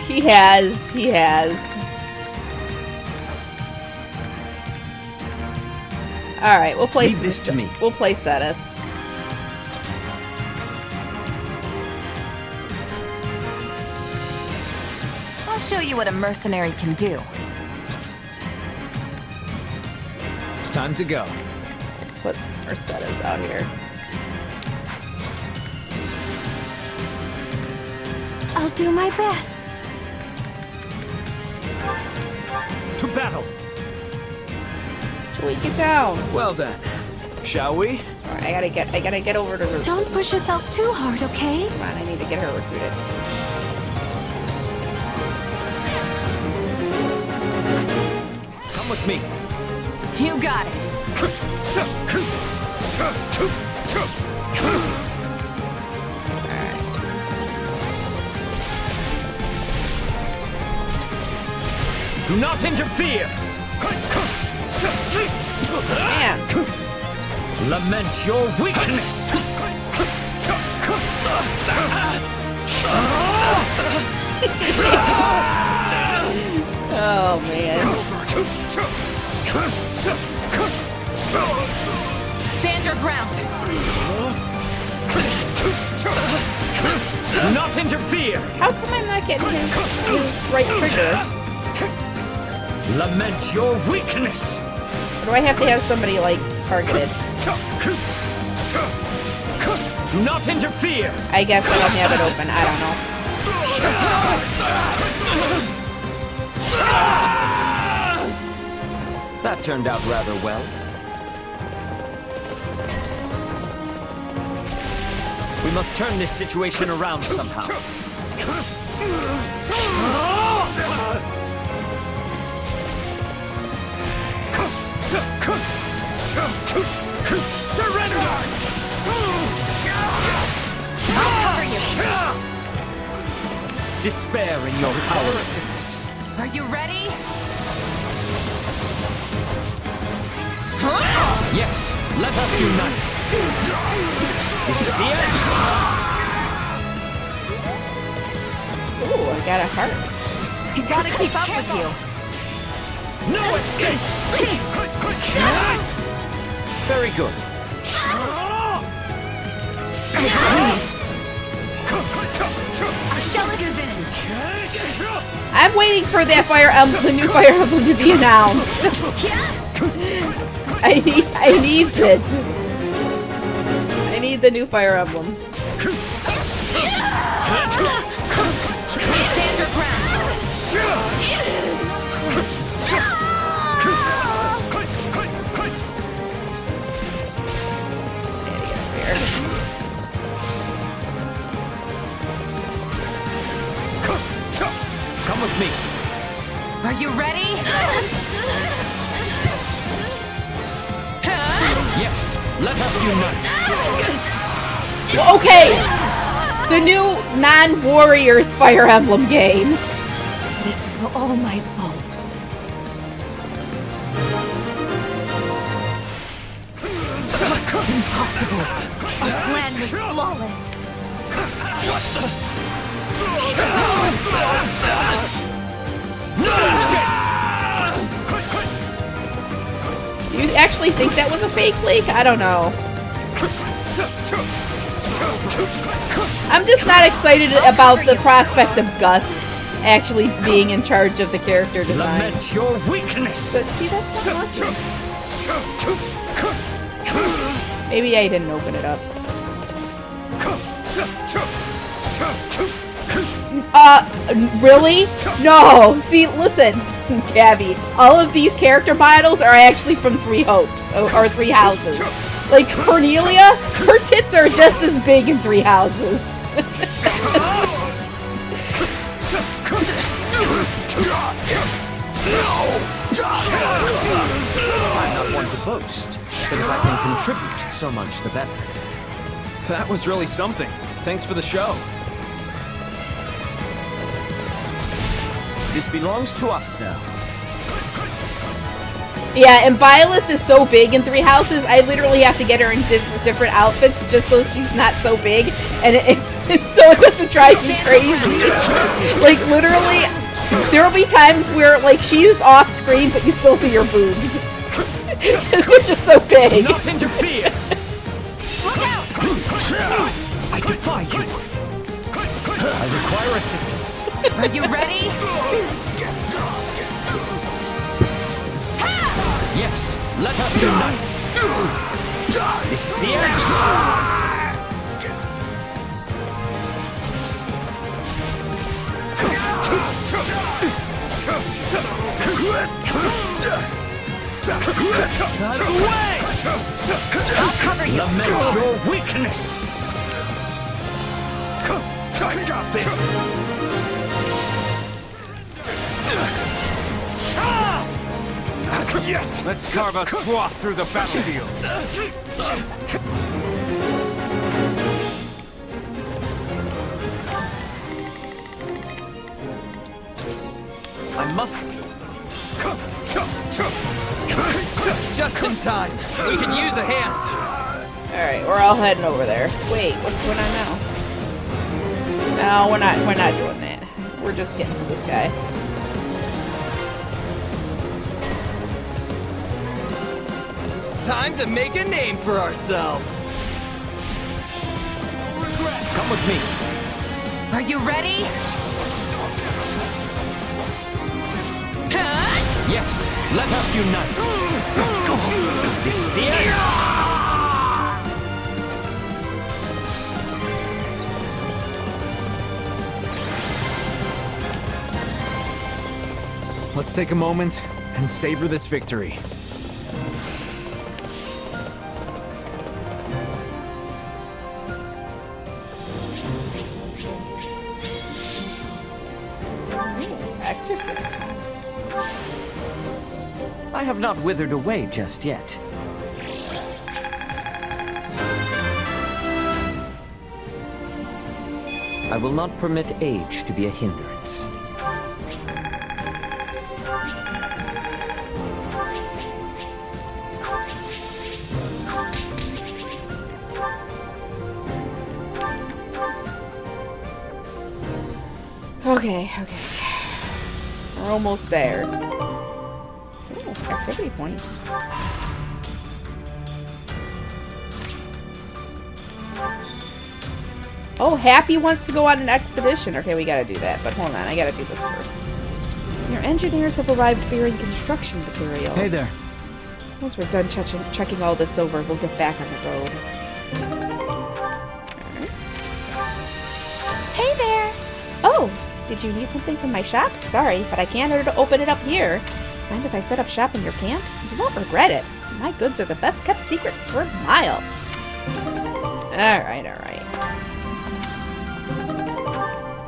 He has. Alright, we'll place this to me. We'll play Seth. I'll show you what a mercenary can do. Time to go. Put Mercedes out here. I'll do my best. To battle! Shall we get down? Well then, shall we? Alright, I gotta get over to Ruth. Don't push yourself too hard, okay? Come on, I need to get her recruited. Come with me. You got it. Do not interfere! Man. Lament your weakness! Oh, man. Stand your ground. Do not interfere! How come I'm not getting his right trigger? Lament your weakness! Or do I have to have somebody, like, targeted? Do not interfere! I guess I don't have it open. I don't know. That turned out rather well. We must turn this situation around somehow. Surrender! I'll cover you. Despair in your powerlessness. Are you ready? Yes, let us unite. This is the end. Ooh, I got a heart. You gotta keep up with you. No escape! Very good. Please. Our shell is I'm waiting for that the new Fire Emblem to be announced. I need it. I need the new Fire Emblem. Stand your ground. Come with me. Are you ready? Yes, let us unite. Okay, the new non-Warriors Fire Emblem game. This is all my fault. Impossible. Our plan was flawless. Do you actually think that was a fake leak? I don't know. I'm just not excited about the prospect of Gust actually being in charge of the character design. Lament your weakness. But see, that's not working. Maybe I didn't open it up. Really? No! See, listen, Gabby, all of these character models are actually from Three Hopes, or Three Houses. Like, Cornelia, her tits are just as big in Three Houses. I'm not one to boast, but if I can contribute, so much the better. That was really something. Thanks for the show. This belongs to us now. Yeah, and Byleth is so big in Three Houses, I literally have to get her in different outfits just so she's not so big, and so it doesn't drive me crazy. Like, literally, there will be times where, like, she's off screen, but you still see her boobs. Because they're just so big. Do not interfere! Look out! I defy you! I require assistance. Are you ready? Yes, let us unite. This is the end. Out of the way! I'll cover you. Lament your weakness. I got this! Not yet! Let's carve a swath through the battlefield. I must... Just in time. We can use a hand. Alright, we're all heading over there. Wait, what's going on now? No, we're not doing that. We're just getting to this guy. Time to make a name for ourselves. Come with me. Are you ready? Yes, let us unite. This is the end. Let's take a moment and savor this victory. exorcist. I have not withered away just yet. I will not permit age to be a hindrance. Okay. We're almost there. Ooh, activity points. Oh, Happy wants to go on an expedition. Okay, we gotta do that, but hold on, I gotta do this first. Your engineers have arrived bearing construction materials. Hey there. Once we're done checking all this over, we'll get back on the road. Hey there! Oh, did you need something from my shop? Sorry, but I can't open it up here. Mind if I set up shop in your camp? You won't regret it. My goods are the best kept secrets worth miles. Alright.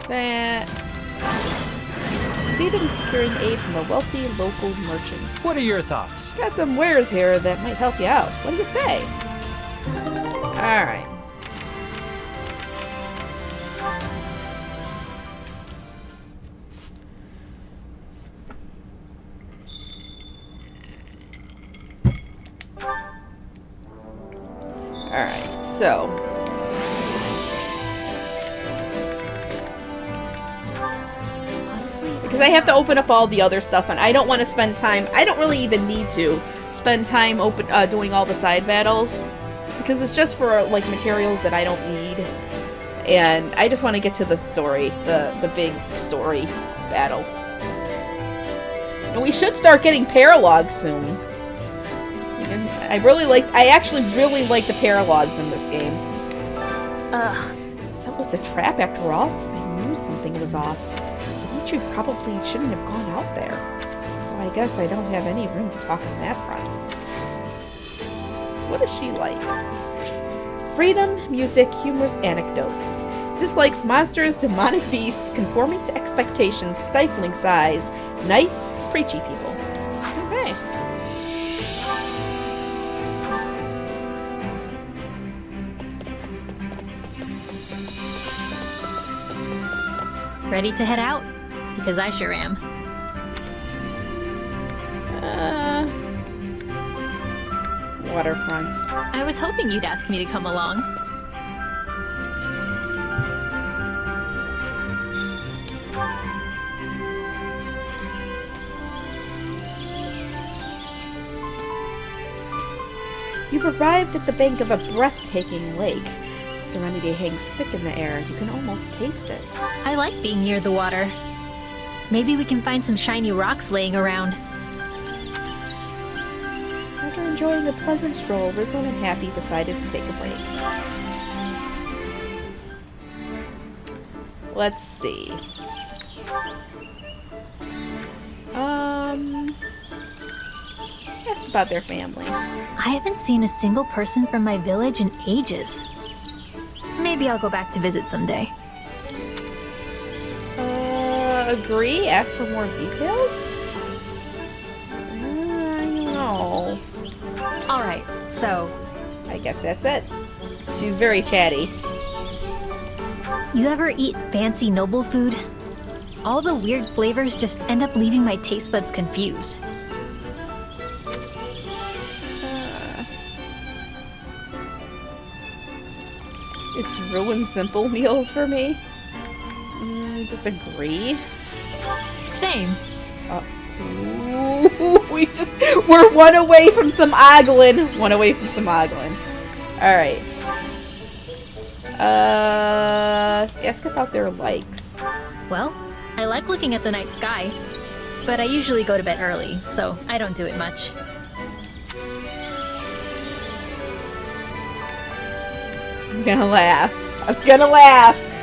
That... Succeeded in securing aid from a wealthy local merchant. What are your thoughts? Got some wares here that might help you out. What do you say? Alright. Alright, so... Because I have to open up all the other stuff, and I don't want to spend time... I don't really even need to spend time doing all the side battles. Because it's just for, like, materials that I don't need. And I just want to get to the story. The big story battle. And we should start getting paralogs soon. I actually really like the paralogs in this game. Ugh. So it was a trap after all? I knew something was off. Dimitri probably shouldn't have gone out there. Though I guess I don't have any room to talk on that front. What is she like? Freedom, music, humorous anecdotes. Dislikes monsters, demonic beasts, conforming to expectations, stifling sighs, knights, preachy people. Okay. Ready to head out? Because I sure am. Waterfront. I was hoping you'd ask me to come along. You've arrived at the bank of a breathtaking lake. Serenity hangs thick in the air. You can almost taste it. I like being near the water. Maybe we can find some shiny rocks laying around. After enjoying a pleasant stroll, Rizlan and Happy decided to take a break. Let's see. Ask about their family. I haven't seen a single person from my village in ages. Maybe I'll go back to visit someday. Agree? Ask for more details? I don't know. Alright, so... I guess that's it. She's very chatty. You ever eat fancy noble food? All the weird flavors just end up leaving my taste buds confused. It's ruined simple meals for me. Just agree. Same. We're one away from some ogling. One away from some ogling. Alright. Ask about their likes. Well, I like looking at the night sky, but I usually go to bed early, so I don't do it much. I'm gonna laugh.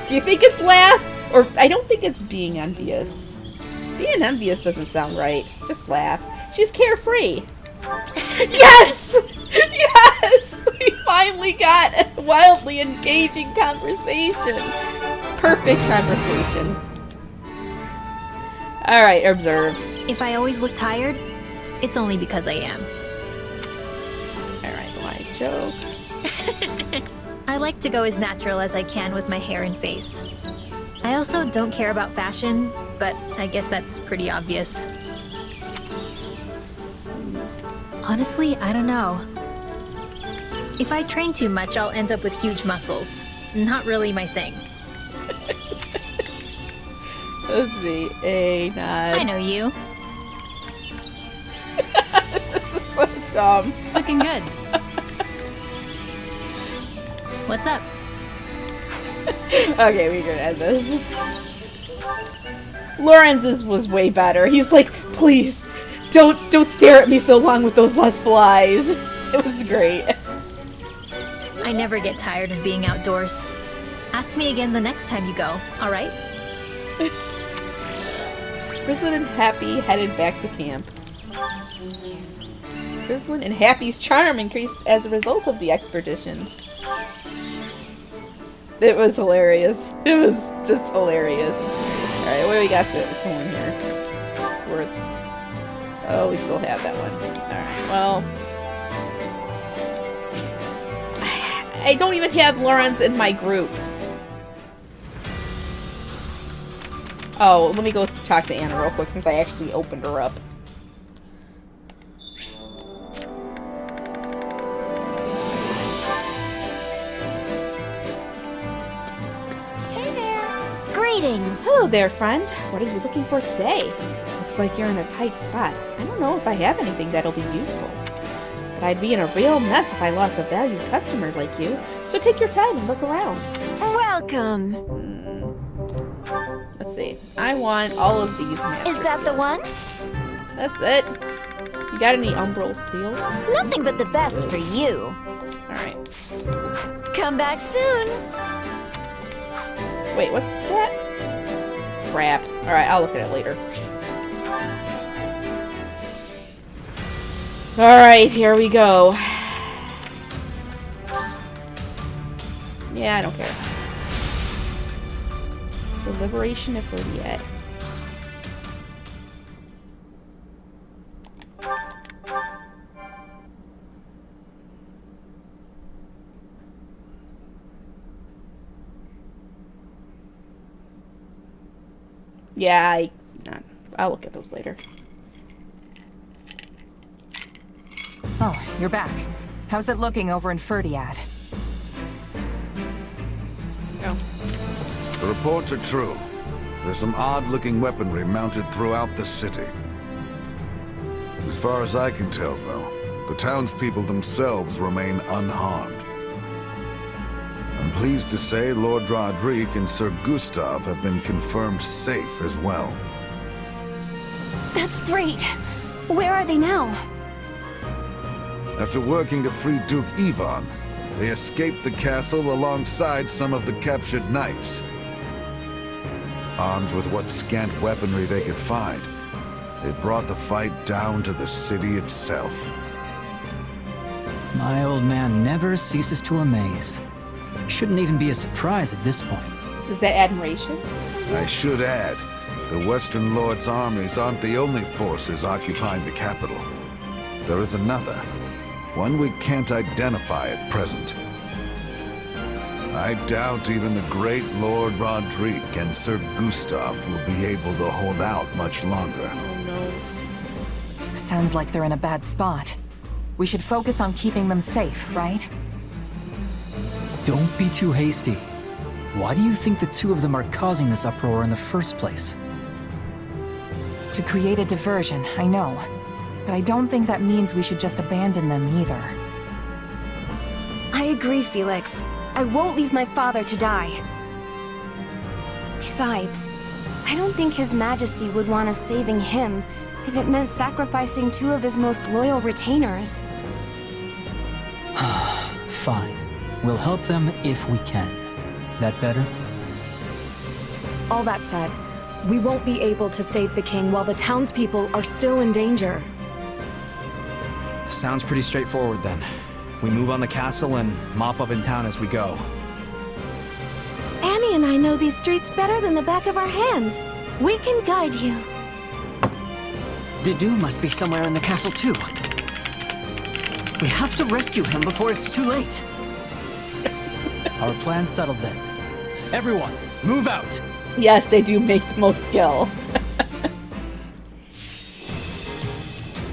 Do you think it's laugh? Or I don't think it's being envious. Being envious doesn't sound right. Just laugh. She's carefree. Yes! Yes! We finally got a wildly engaging conversation. Perfect conversation. Alright, observe. If I always look tired, it's only because I am. Alright, my joke. I like to go as natural as I can with my hair and face. I also don't care about fashion, but I guess that's pretty obvious. Honestly, I don't know. If I train too much, I'll end up with huge muscles. Not really my thing. Let's see. A nod. I know you. This is so dumb. Looking good. What's up? Okay, we can end this. Lawrence's was way better. He's like, please, don't stare at me so long with those lust flies. It was great. I never get tired of being outdoors. Ask me again the next time you go, alright? Frizzlin and Happy headed back to camp. Frizzlin and Happy's charm increased as a result of the expedition. It was hilarious. It was just hilarious. Alright, what do we got going here? Words. Oh, we still have that one. Alright, well. I don't even have Lawrence in my group. Oh, let me go talk to Anna real quick since I actually opened her up. Greetings! Hello there, friend. What are you looking for today? Looks like you're in a tight spot. I don't know if I have anything that'll be useful. But I'd be in a real mess if I lost a valued customer like you. So take your time and look around. Welcome! Let's see. I want all of these mattresses. Is that the one? That's it. You got any umbral steel? Nothing but the best for you. Alright. Come back soon! Wait, what's that? Crap. Alright, I'll look at it later. Alright, here we go. Yeah, I don't care. The liberation of Rodiat. Yeah, I'll look at those later. Oh, you're back. How's it looking over in Ferdiad? Oh. The reports are true. There's some odd-looking weaponry mounted throughout the city. As far as I can tell, though, the townspeople themselves remain unharmed. I'm pleased to say Lord Roderick and Sir Gustav have been confirmed safe as well. That's great! Where are they now? After working to free Duke Ivan, they escaped the castle alongside some of the captured knights. Armed with what scant weaponry they could find, they brought the fight down to the city itself. My old man never ceases to amaze. Shouldn't even be a surprise at this point. Is that admiration? I should add, the Western Lord's armies aren't the only forces occupying the capital. There is another, one we can't identify at present. I doubt even the great Lord Roderick and Sir Gustav will be able to hold out much longer. Oh, no. Sounds like they're in a bad spot. We should focus on keeping them safe, right? Don't be too hasty. Why do you think the two of them are causing this uproar in the first place? To create a diversion, I know. But I don't think that means we should just abandon them either. I agree, Felix. I won't leave my father to die. Besides, I don't think His Majesty would want us saving him if it meant sacrificing two of his most loyal retainers. Fine. We'll help them if we can. That better? All that said, we won't be able to save the king while the townspeople are still in danger. Sounds pretty straightforward then. We move on the castle and mop up in town as we go. Annie and I know these streets better than the back of our hands. We can guide you. Dedue must be somewhere in the castle too. We have to rescue him before it's too late. Our plan's settled then. Everyone, move out! Yes, they do make the most skill.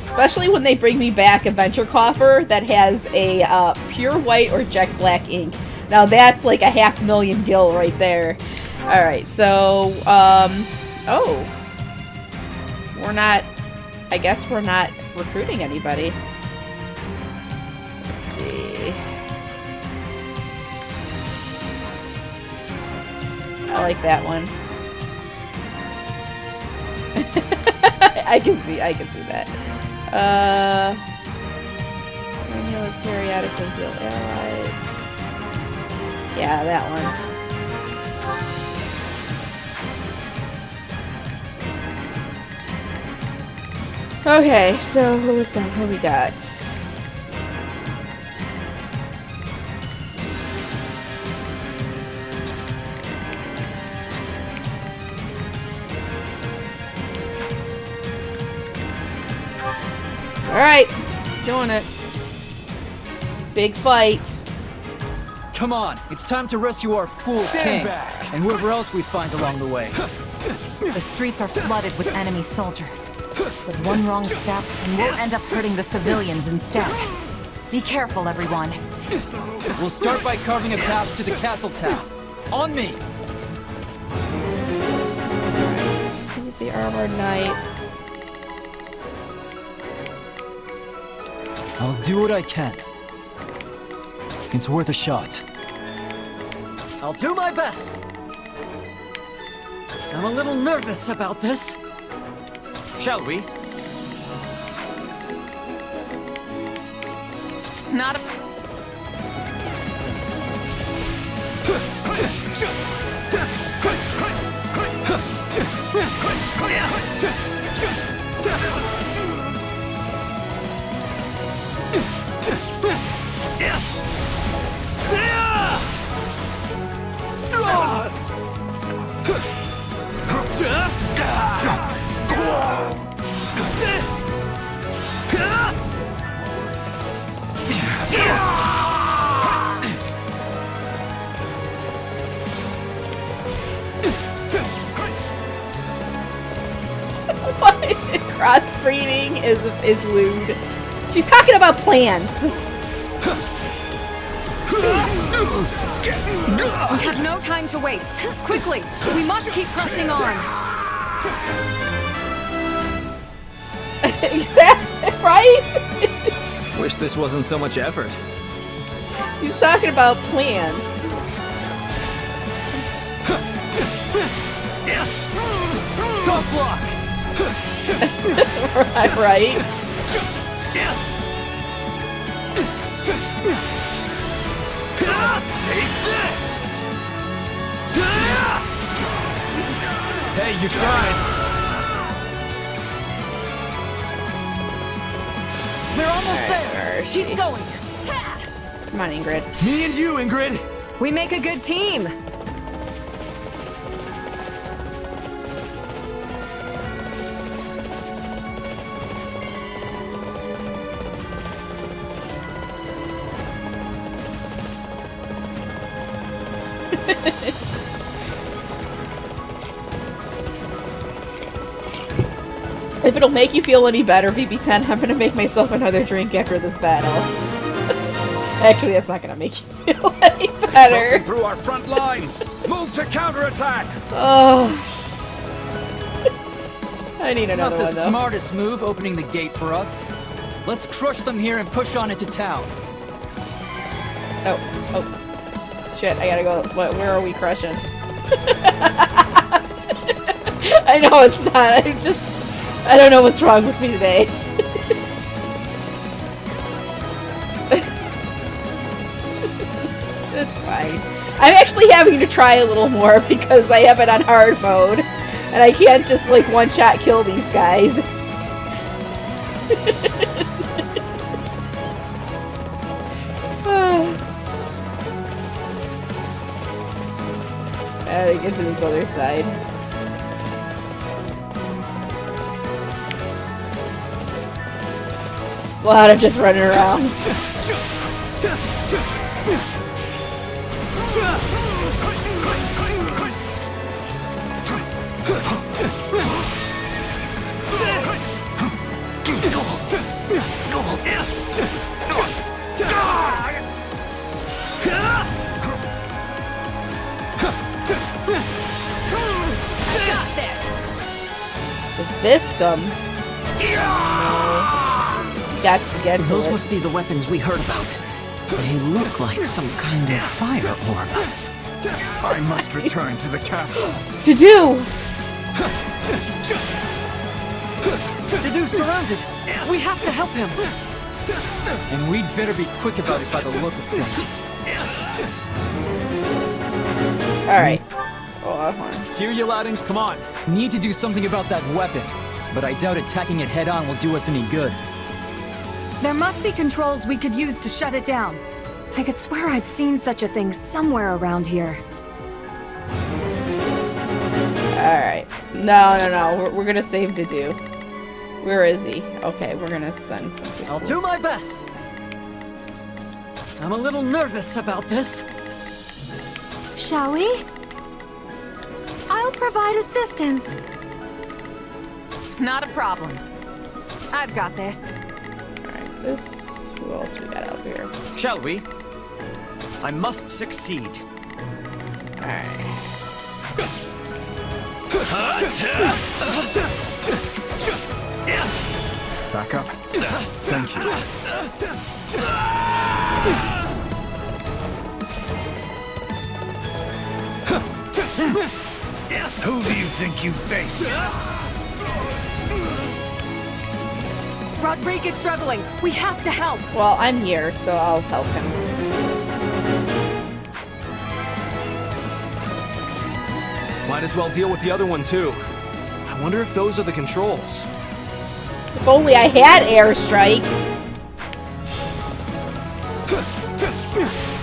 Especially when they bring me back a venture coffer that has a pure white or jet black ink. Now that's like a 500,000 gil right there. Alright, so, oh. We're not, I guess we're not recruiting anybody. Let's see. I like that one. I can see that. Manual periodically heal allies. Yeah, that one. Okay, so who was that? Who we got? Alright, doing it. Big fight. Come on, it's time to rescue our fool king and whoever else we find along the way. The streets are flooded with enemy soldiers. But one wrong step, and we'll end up hurting the civilians instead. Be careful, everyone. We'll start by carving a path to the castle town. On me! Defeat the armored knights. I'll do what I can. It's worth a shot. I'll do my best. I'm a little nervous about this. Shall we? Not a... What? Crossbreeding is lewd. She's talking about plants. We have no time to waste. Quickly, we must keep pressing on. Right? Wish this wasn't so much effort. He's talking about plants. Tough luck! Right? Take this! Hey, you tried. They're almost there! Where is she? Keep going! Come on, Ingrid. Me and you, Ingrid! We make a good team. If it'll make you feel any better, VB10, I'm gonna make myself another drink after this battle. Actually, that's not gonna make you feel any better. Broken through our front lines! Move to counterattack! Oh. I need another Not the one, though. smartest move, opening the gate for us. Let's crush them here and push on into town. Oh. Shit, I gotta go. Where are we crushing? I know it's not. I don't know what's wrong with me today. It's fine. I'm actually having to try a little more because I have it on hard mode. And I can't just, like, one-shot kill these guys. I gotta get to this other side. Slaughter just running around. Viscum. That's to get to Those it. must be the weapons we heard about. They look like some kind of fire orb. I must return to the castle. To do. The dude's surrounded. We have to help him. And we'd better be quick about it by the look of things. Alright. Oh, hold on. Hear you, Aladdin. Come on. Need to do something about that weapon. But I doubt attacking it head-on will do us any good. There must be controls we could use to shut it down. I could swear I've seen such a thing somewhere around here. Alright. No. We're gonna save Dedu. Where is he? Okay, we're gonna send some people. I'll do my best. I'm a little nervous about this. Shall we? I'll provide assistance. Not a problem. I've got this. Alright, this... Who else we got out here? Shall we? I must succeed. Alright. Back up. Thank you. Who do you think you face? Rodrigue is struggling. We have to help. Well, I'm here, so I'll help him. Might as well deal with the other one too. I wonder if those are the controls. If only I had airstrike.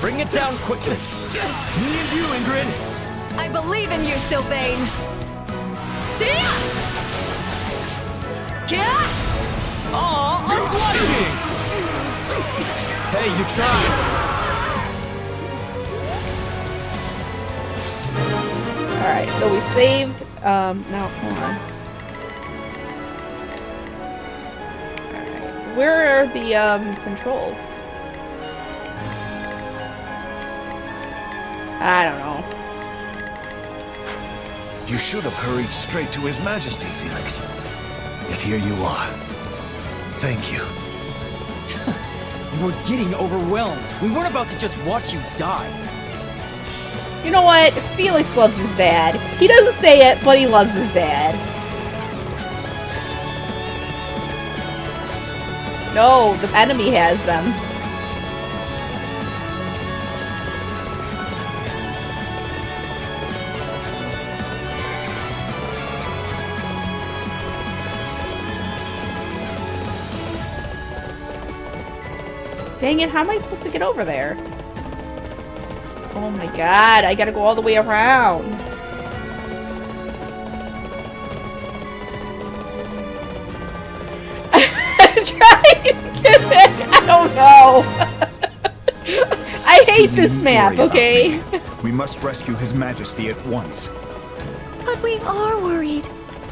Bring it down quickly. Me and you, Ingrid. I believe in you, Sylvain. Aw, I'm blushing! Hey, you tried. Alright, so we saved, now, hold on. Alright, where are the, controls? I don't know. You should have hurried straight to His Majesty, Felix. Yet here you are. Thank you. You were getting overwhelmed. We weren't about to just watch you die. You know what? Felix loves his dad. He doesn't say it, but he loves his dad. No, the enemy has them. Dang it, how am I supposed to get over there? Oh my god, I gotta go all the way around. Trying to get it. I don't know. I hate this map, okay? We must rescue His Majesty at once. But we are worried.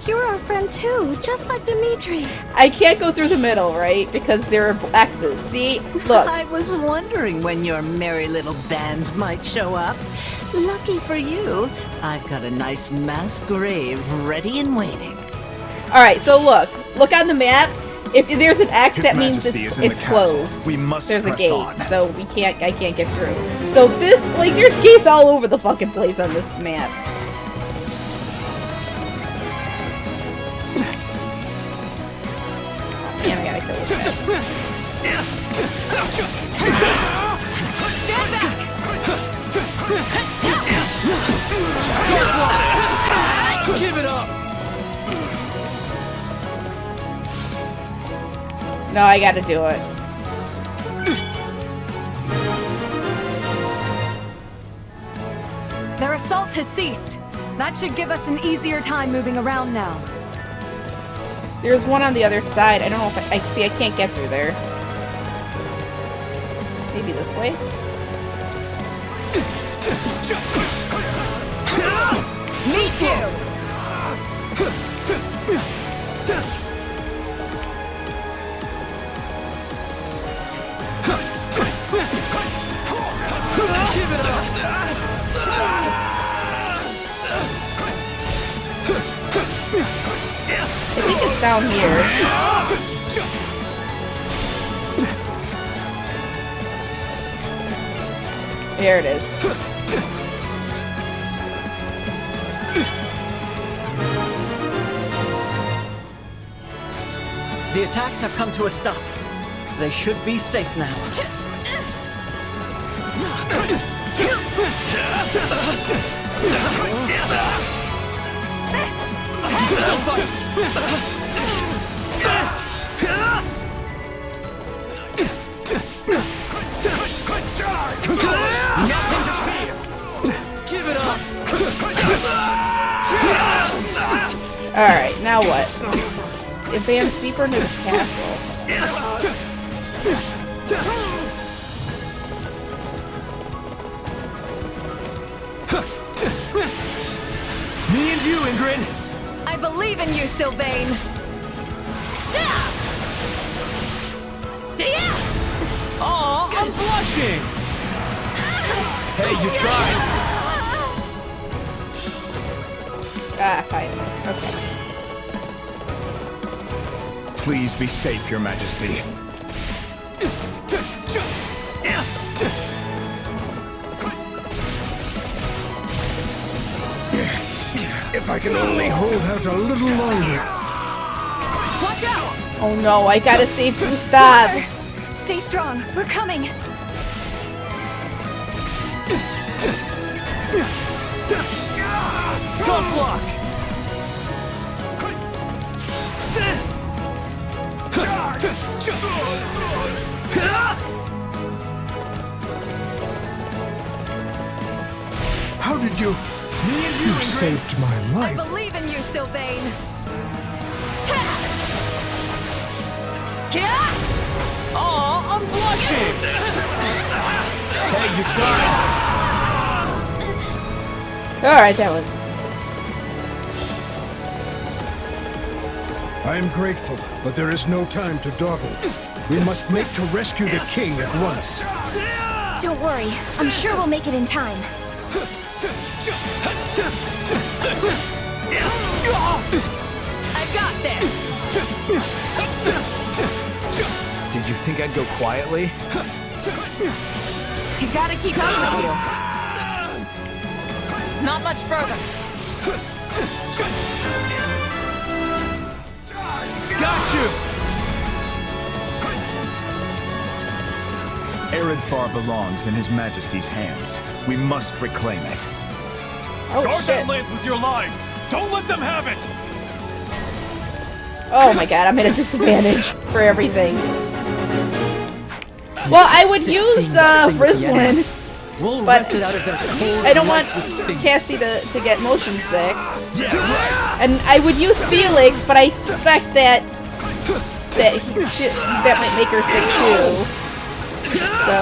You're our friend too, just like Dimitri. I can't go through the middle, right? Because there are X's. See? Look. I was wondering when your merry little band might show up. Lucky for you, I've got a nice mass grave ready and waiting. Alright, so look. Look on the map. If there's an X, His that means Majesty is in it's the castle. closed. We must There's a press gate, on. so I can't get through. So this, like, there's gates all over the fucking place on this map. Man, I gotta kill this guy. Stand back! Give it up! No, I gotta do it. Their assault has ceased. That should give us an easier time moving around now. There's one on the other side. I don't know if I see. I can't get through there. Maybe this way? Me too! Give it up! I think it's down here. There it is. The attacks have come to a stop. They should be safe now. Still fight! Not interfere! Give it up! Alright, now what? Advance deeper into the castle. Me and you, Ingrid! I believe in you, Sylvain! Aw, I'm blushing! Hey, you tried! Ah, fine. Okay. Please be safe, Your Majesty. If I can only hold out a little longer. Watch out! Oh no, I gotta save Gustav! Stay strong, we're coming! Tough luck! How did you... You saved my I life. believe in you, Sylvain! Aw, I'm blushing! Hey, you tried! Alright, that was... I am grateful, but there is no time to dawdle. We must make to rescue the king at once. Don't worry, I'm sure we'll make it in time. I've got this! Did you think I'd go quietly? You gotta keep up with you. Not much further. Got you! Eredfar belongs in His Majesty's hands. We must reclaim it. Oh, Guard shit. that lance with your lives! Don't let them have it! Oh my god, I'm at a disadvantage for everything. Well, I would use Rislin, but I don't want Cassie to get motion sick. And I would use Felix, but I suspect that that might make her sick too. So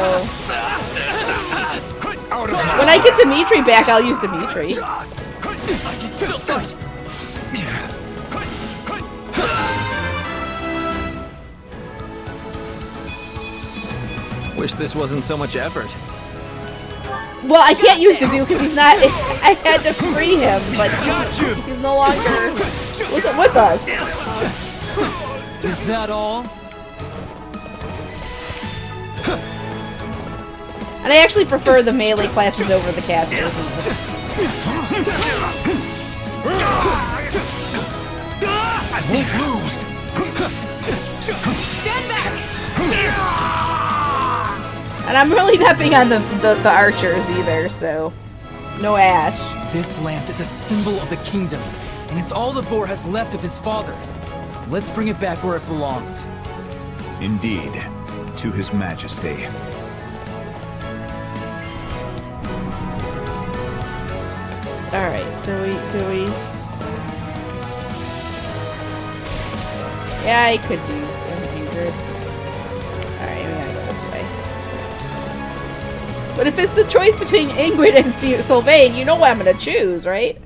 when I get Dimitri back, I'll use Dimitri. I can still fight! Wish this wasn't so much effort. Well, I can't use Didu because he's not. I had to free him, but he's no longer wasn't with us. Is that all? And I actually prefer the melee classes over the casters. I won't lose! Stand back! And I'm really not big on the archers either, so no Ash. This lance is a symbol of the kingdom, and it's all the boar has left of his father. Let's bring it back where it belongs. Indeed, to His Majesty. Alright, so do we... Yeah, I could do some Ingrid. Alright, we gotta go this way. But if it's a choice between Ingrid and Sylvain, you know what I'm gonna choose, right?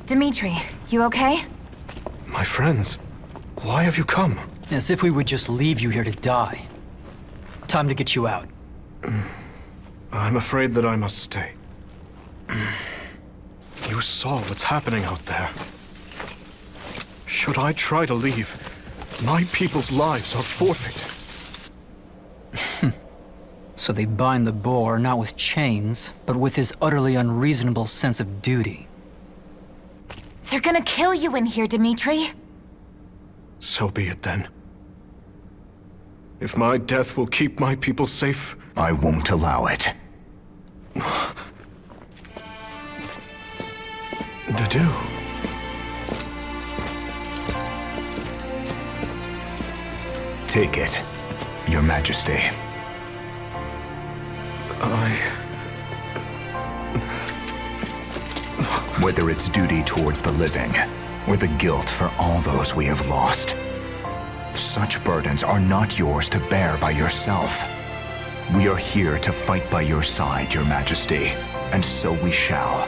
Dimitri, you okay? My friends, why have you come? As if we would just leave you here to die. Time to get you out. I'm afraid that I must stay. You saw what's happening out there. Should I try to leave, my people's lives are forfeit. So they bind the boar not with chains, but with his utterly unreasonable sense of duty. They're gonna kill you in here, Dimitri. So be it then. If my death will keep my people safe, I won't allow it. Dedue. Take it, Your Majesty. Whether it's duty towards the living, or the guilt for all those we have lost, such burdens are not yours to bear by yourself. We are here to fight by your side, Your Majesty, and so we shall,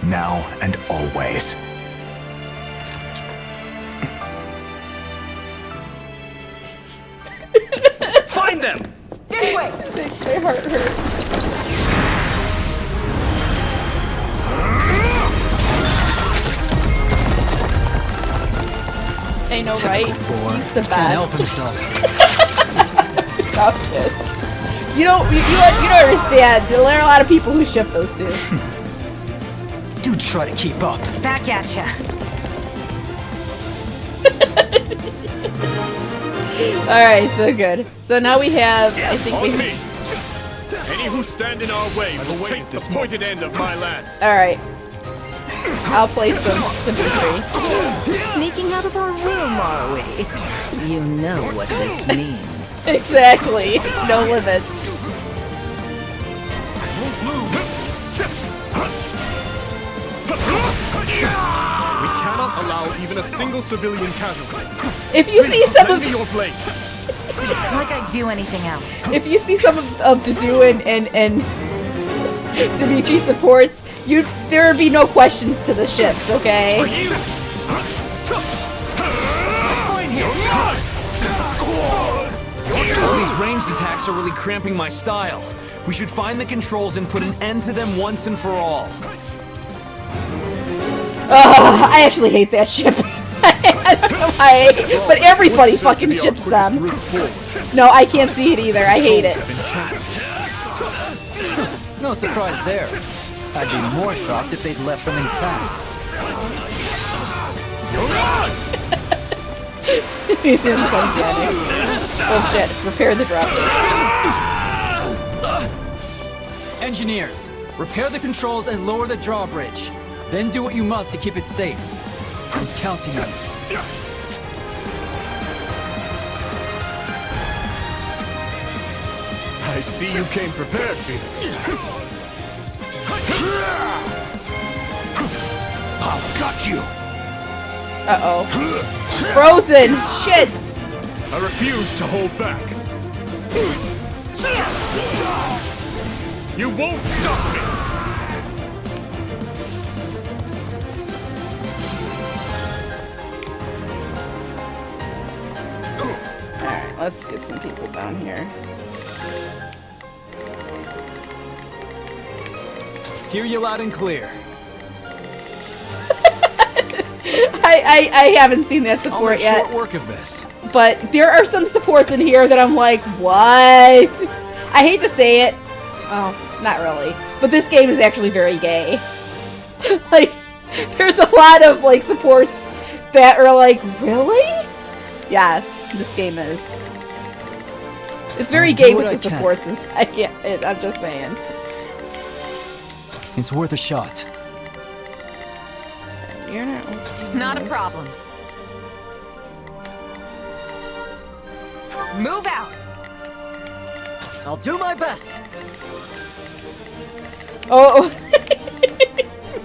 now and always. Find them! This way! Makes my heart hurt. I know, right? He's the best. Can't help himself. Toughness. You don't understand. There are a lot of people who ship those two. Do try to keep up. Back at ya. Alright, so good. So now we have, I think we... Any who stand in our way will taste the pointed end of my lance. Alright. I'll play some Dimitri. Sneaking out of our room, are we? You know what this means. Exactly. No limits. We cannot allow even a single civilian casualty. If you see some of your blade. Like I'd do anything else. If you see some of Dedue and Dimitri supports, there would be no questions to the ships, okay? All these ranged attacks are really cramping my style. We should find the controls and put an end to them once and for all. I actually hate that ship. I don't know why I hate it, but everybody fucking ships them. No, I can't see it either. I hate it. No surprise there. I'd be more shocked if they'd left them intact. He's in some panic. Oh shit, repair the drop. Engineers, repair the controls and lower the drawbridge. Then do what you must to keep it safe. I'm counting on you. I see you came prepared, Phoenix. I've got you. Uh-oh. Frozen! Shit! I refuse to hold back. You won't stop me! Alright, let's get some people down here. Hear you loud and clear. I haven't seen that support I'll make yet. short work of this. But there are some supports in here that I'm like, what? I hate to say it. Oh, not really. But this game is actually very gay. Like, there's a lot of, like, supports that are like, really? Yes, this game is. It's very gay with the supports. And I can't, I'm just saying. It's worth a shot. You're Not a problem. Move out! I'll do my best. Oh,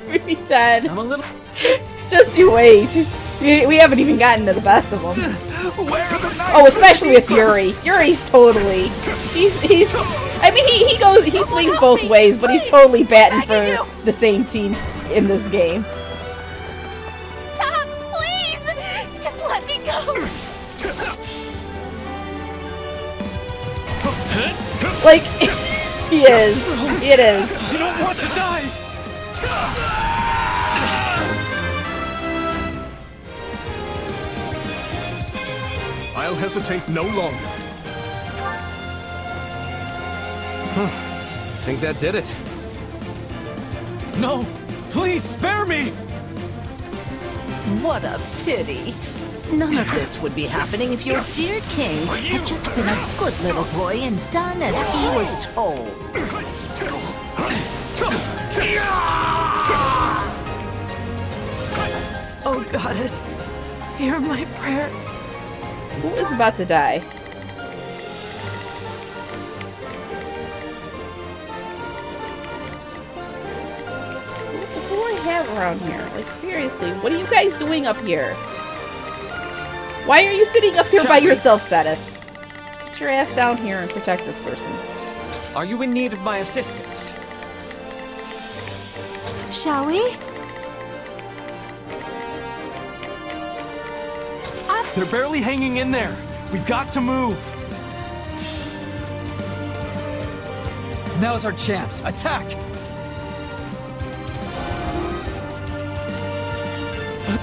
maybe 10. I'm a little. Just you wait. We haven't even gotten to the best of them. Oh, especially with Yuri. Yuri's totally. He's. I mean, he swings both ways, but he's totally batting for the same team in this game. Stop, please! Just let me go! Like, he is. It is. You don't want to die! I'll hesitate no longer. Think that did it. No! Please, spare me! What a pity. None of this would be happening if your dear king had just been a good little boy and done as he was told. Oh, goddess, hear my prayer. Who is about to die? Who do I have around here? Like, seriously, what are you guys doing up here? Why are you sitting up here by yourself, Sedith? Get your ass down here and protect this person. Are you in need of my assistance? Shall we? They're barely hanging in there. We've got to move. Now's our chance. Attack!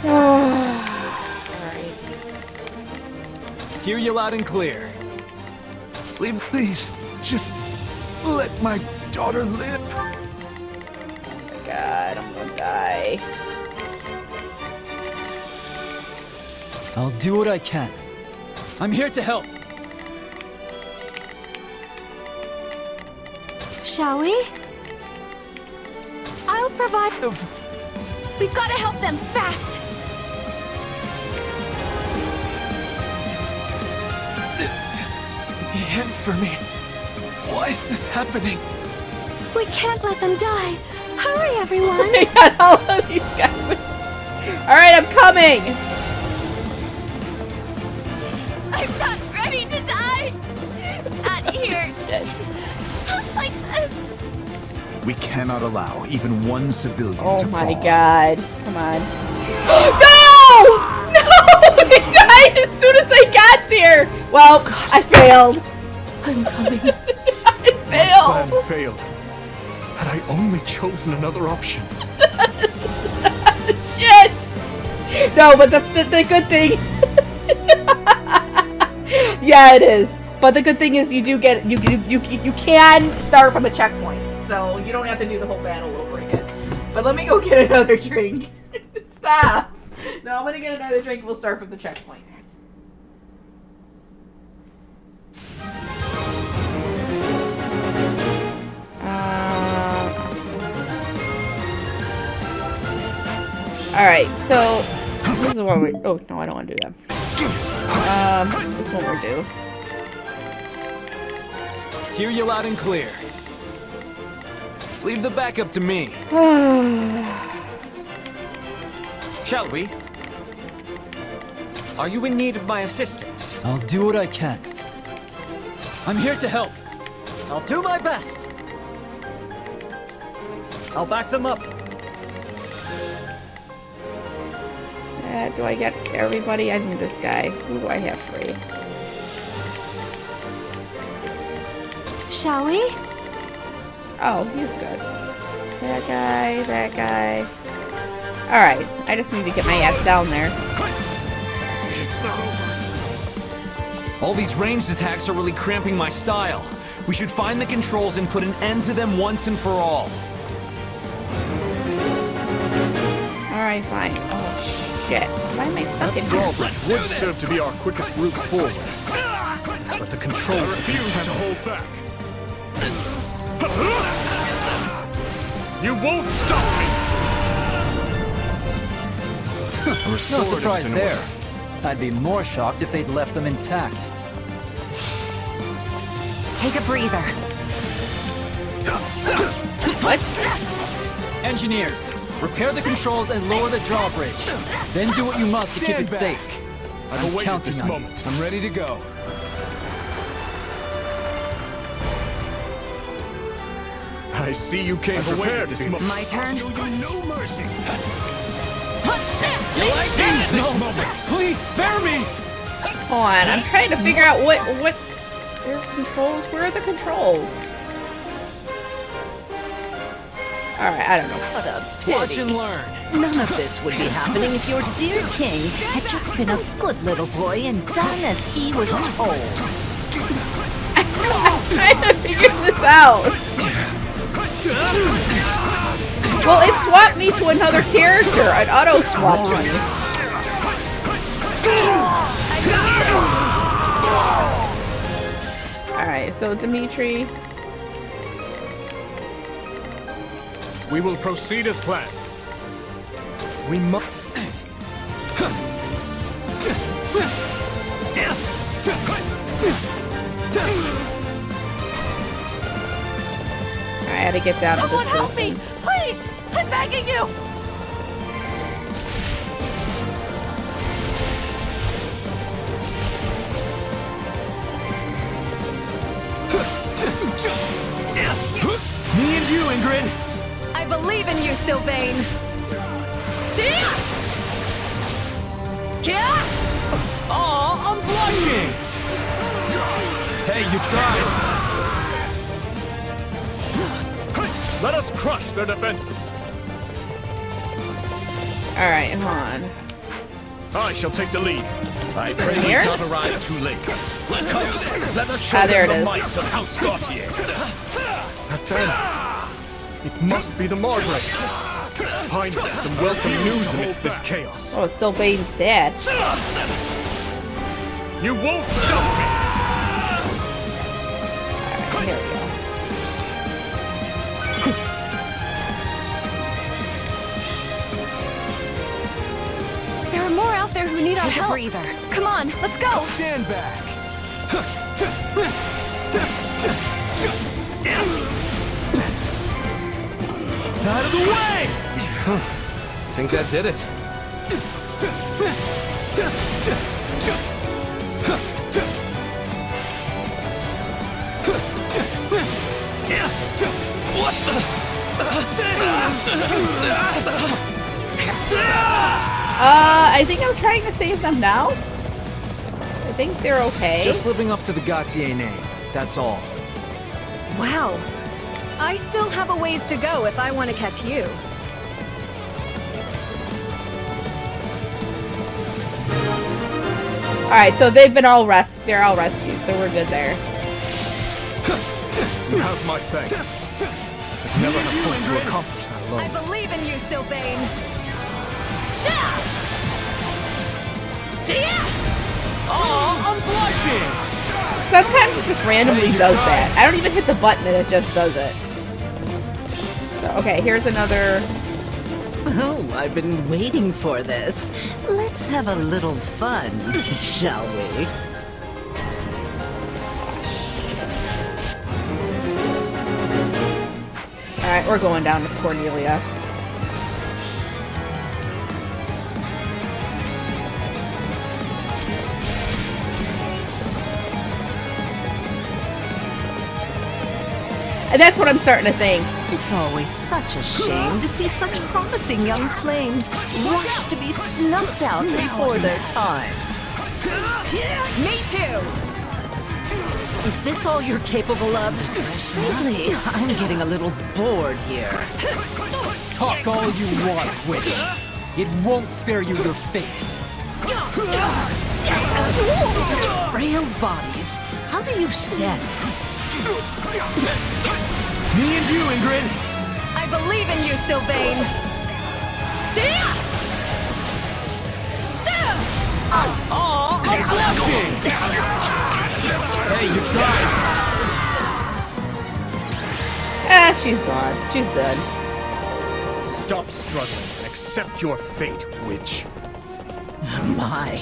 Alright. Hear you loud and clear. Please, just let my daughter live. Oh my god, I'm gonna die. I'll do what I can. I'm here to help. Shall we? I'll provide. We've got to help them fast. This is the end for me. Why is this happening? We can't let them die. Hurry, everyone. Oh my god, all of these guys. Alright, I'm coming. I'm not ready to die. Not here. Not like this. We cannot allow even one civilian to Oh fall. my god. Come on. No! No! They died as soon as I got there! Well, I failed. I'm coming. I failed. Plan failed. Had I only chosen another option. Shit! No, but the good thing... Yeah, it is. But the good thing is you do get... You can start from a checkpoint. So you don't have to do the whole battle over again. But let me go get another drink. Stop! No, I'm gonna get another drink. We'll start from the checkpoint. Alright, so this is what we're... Oh, no, I don't want to do that. This is what we're due. Hear you loud and clear. Leave the backup to me. Shall we? Are you in need of my assistance? I'll do what I can. I'm here to help. I'll do my best. I'll back them up. Do I get everybody? I need this guy. Who do I have free? Shall we? Oh, he's good. That guy, that guy. Alright, I just need to get my ass down there. It's not over. All these ranged attacks are really cramping my style. We should find the controls and put an end to them once and for all. Alright, fine. Oh, shit. Why am I stuck in here? Drawbridge would serve to be our quickest route forward. But the controls refuse to hold back. You won't stop me! No surprise there. I'd be more shocked if they'd left them intact. Take a breather. What? Engineers, repair the controls and lower the drawbridge. Then do what you must to keep it safe. I've I'm awaited counting this on you. moment. I'm ready to go. I see you came prepared this moment. My turn? I'll show you no mercy. You like Seize this no. moment. Please spare me. Hold on, I'm trying to figure out what their controls. Where are the controls? All right, I don't know. What a pity. Watch and learn. None of this would be happening if your dear king had just been a good little boy and done as he was told. I'm trying to figure this out. Well, it swapped me to another character. It auto swapped me. Alright, so Dimitri. We will proceed as planned. We must. I had to get down to Someone this help me! citizen. Please! I'm begging you! Me and you, Ingrid. I believe in you, Sylvain. Aw, I'm blushing. Hey, you tried. Let us crush their defenses. Alright, hold on. I shall take the lead. I pray we Here? not arrive too late. Let's do this. Let us show there them it the is. might of House Gautier. It must be the Margrave. Finally, some welcome news amidst this chaos. Oh, it's Sylvain's dad. You won't stop me! Alright, here we go. There are more out there who need our Take a help. breather. Come on, let's go. Stand back. Out of the way! Think that did it? What the? I think I'm trying to save them now. I think they're okay. Just living up to the Gautier name. That's all. Wow. I still have a ways to go if I want to catch you. Alright, so they've been all they're all rescued, so we're good there. You have my thanks. I'd never have hoped to accomplish that alone. I believe in you, Sylvain. Oh, I'm blushing! Sometimes it just randomly does that. I don't even hit the button and it just does it. So, okay, here's another... Oh, I've been waiting for this. Let's have a little fun, shall we? Alright, we're going down to Cornelia. And that's what I'm starting to think. It's always such a shame to see such promising young flames rush to be snuffed out before their time. Me too. Is this all you're capable of? Frankly, I'm getting a little bored here. Talk all you want, witch. It won't spare you your fate. Such frail bodies. How do you stand? Me and you, Ingrid. I believe in you, Sylvain. Oh, I'm blushing. Hey, you tried. Ah, she's gone. She's dead. Stop struggling and accept your fate, witch. My,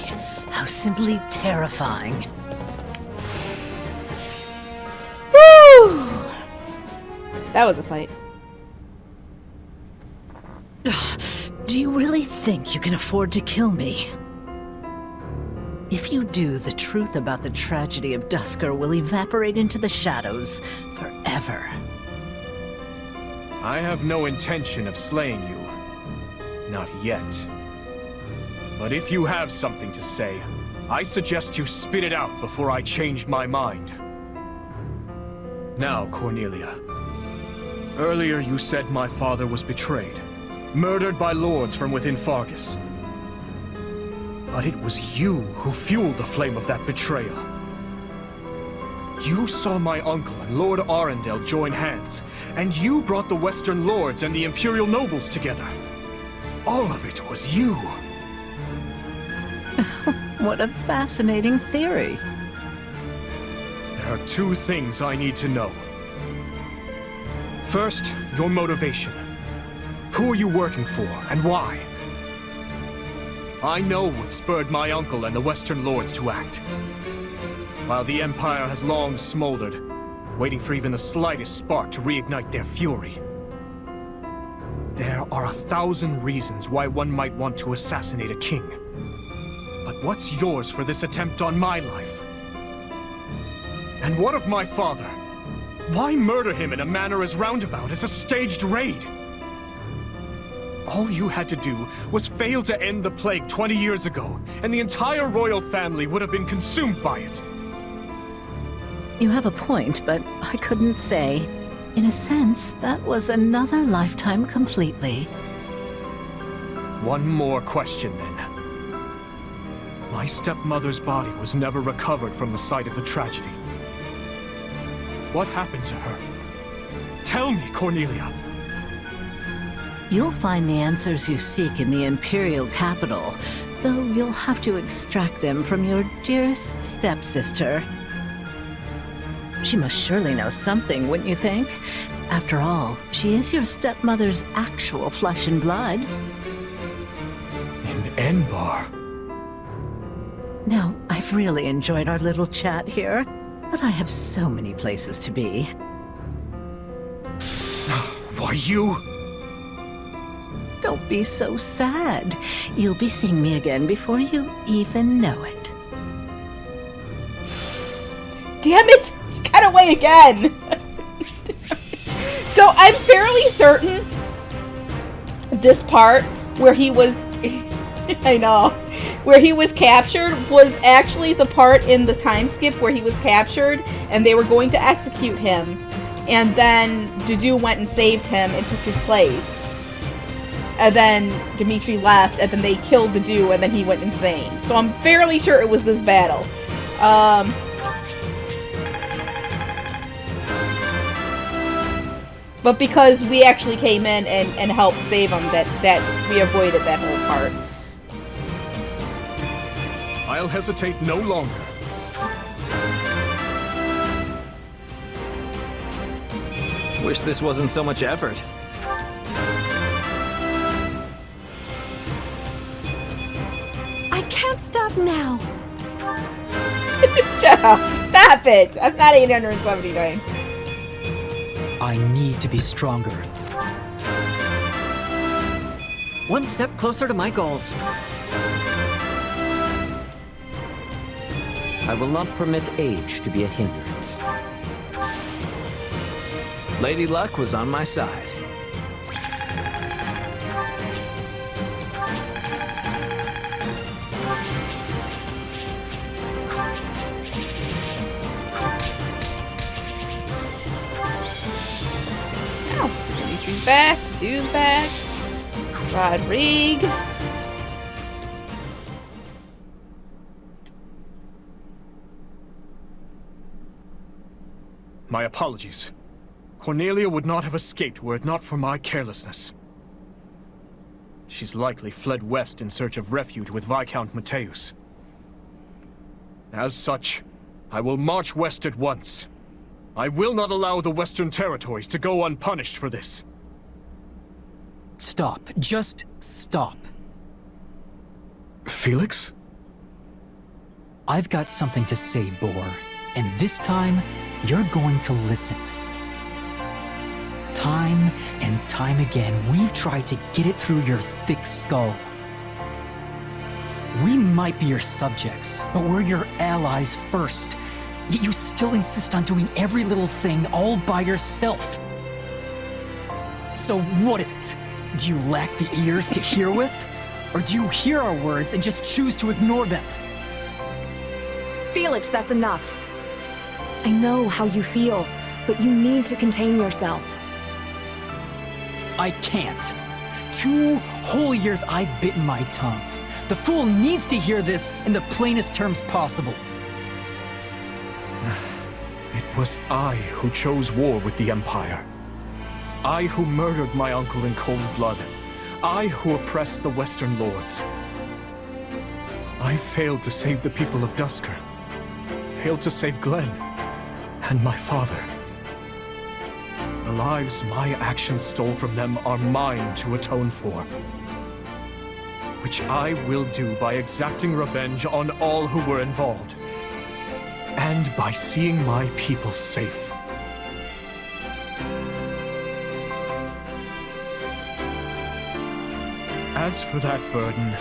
how simply terrifying. Woo! That was a fight. Do you really think you can afford to kill me? If you do, the truth about the tragedy of Dusker will evaporate into the shadows forever. I have no intention of slaying you. Not yet. But if you have something to say, I suggest you spit it out before I change my mind. Now, Cornelia. Earlier you said my father was betrayed, murdered by lords from within Fargus. But it was you who fueled the flame of that betrayal. You saw my uncle and Lord Arundel join hands, and you brought the Western lords and the Imperial nobles together. All of it was you. What a fascinating theory. There are two things I need to know. First, your motivation. Who are you working for, and why? I know what spurred my uncle and the Western lords to act. While the Empire has long smoldered, waiting for even the slightest spark to reignite their fury. There are 1,000 reasons why one might want to assassinate a king. But what's yours for this attempt on my life? And what of my father? Why murder him in a manner as roundabout as a staged raid? All you had to do was fail to end the plague 20 years ago, and the entire royal family would have been consumed by it. You have a point, but I couldn't say. In a sense, that was another lifetime completely. One more question, then. My stepmother's body was never recovered from the site of the tragedy. What happened to her? Tell me, Cornelia. You'll find the answers you seek in the Imperial capital, though you'll have to extract them from your dearest stepsister. She must surely know something, wouldn't you think? After all, she is your stepmother's actual flesh and blood. In Enbar. Now, I've really enjoyed our little chat here, but I have so many places to be. Why, you... Don't be so sad. You'll be seeing me again before you even know it. Damn it! She got away again! So I'm fairly certain this part where he was... I know. Where he was captured was actually the part in the time skip where he was captured and they were going to execute him. And then Dudu went and saved him and took his place. And then Dimitri left, and then they killed Dudu, and then he went insane. So I'm fairly sure it was this battle. But because we actually came in and helped save him, that we avoided that whole part. I'll hesitate no longer. Wish this wasn't so much effort. I can't stop now. Shut up. Stop it. I'm not 879. I need to be stronger. One step closer to my goals. I will not permit age to be a hindrance. Lady Luck was on my side. Dimitri's back. Dude's back. Rodrigue. My apologies. Cornelia would not have escaped were it not for my carelessness. She's likely fled west in search of refuge with Viscount Mateus. As such, I will march west at once. I will not allow the Western territories to go unpunished for this. Stop. Just stop. Felix? I've got something to say, Boar. And this time, you're going to listen. Time and time again, we've tried to get it through your thick skull. We might be your subjects, but we're your allies first. Yet you still insist on doing every little thing all by yourself. So what is it? Do you lack the ears to hear with? Or do you hear our words and just choose to ignore them? Felix, that's enough. I know how you feel, but you need to contain yourself. I can't. 2 whole years I've bitten my tongue. The fool needs to hear this in the plainest terms possible. It was I who chose war with the Empire. I who murdered my uncle in cold blood. I who oppressed the Western Lords. I failed to save the people of Duscur. Failed to save Glenn. And my father. The lives my actions stole from them are mine to atone for. Which I will do by exacting revenge on all who were involved. And by seeing my people safe. As for that burden,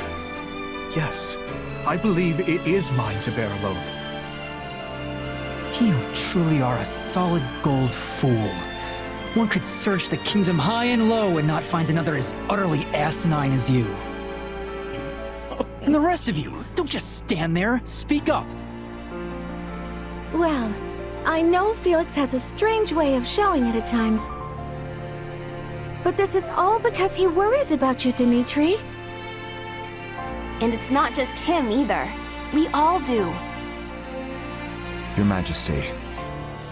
yes, I believe it is mine to bear alone. You truly are a solid gold fool. One could search the kingdom high and low and not find another as utterly asinine as you. And the rest of you, don't just stand there, speak up. Well, I know Felix has a strange way of showing it at times. But this is all because he worries about you, Dimitri. And it's not just him either. We all do. Your Majesty,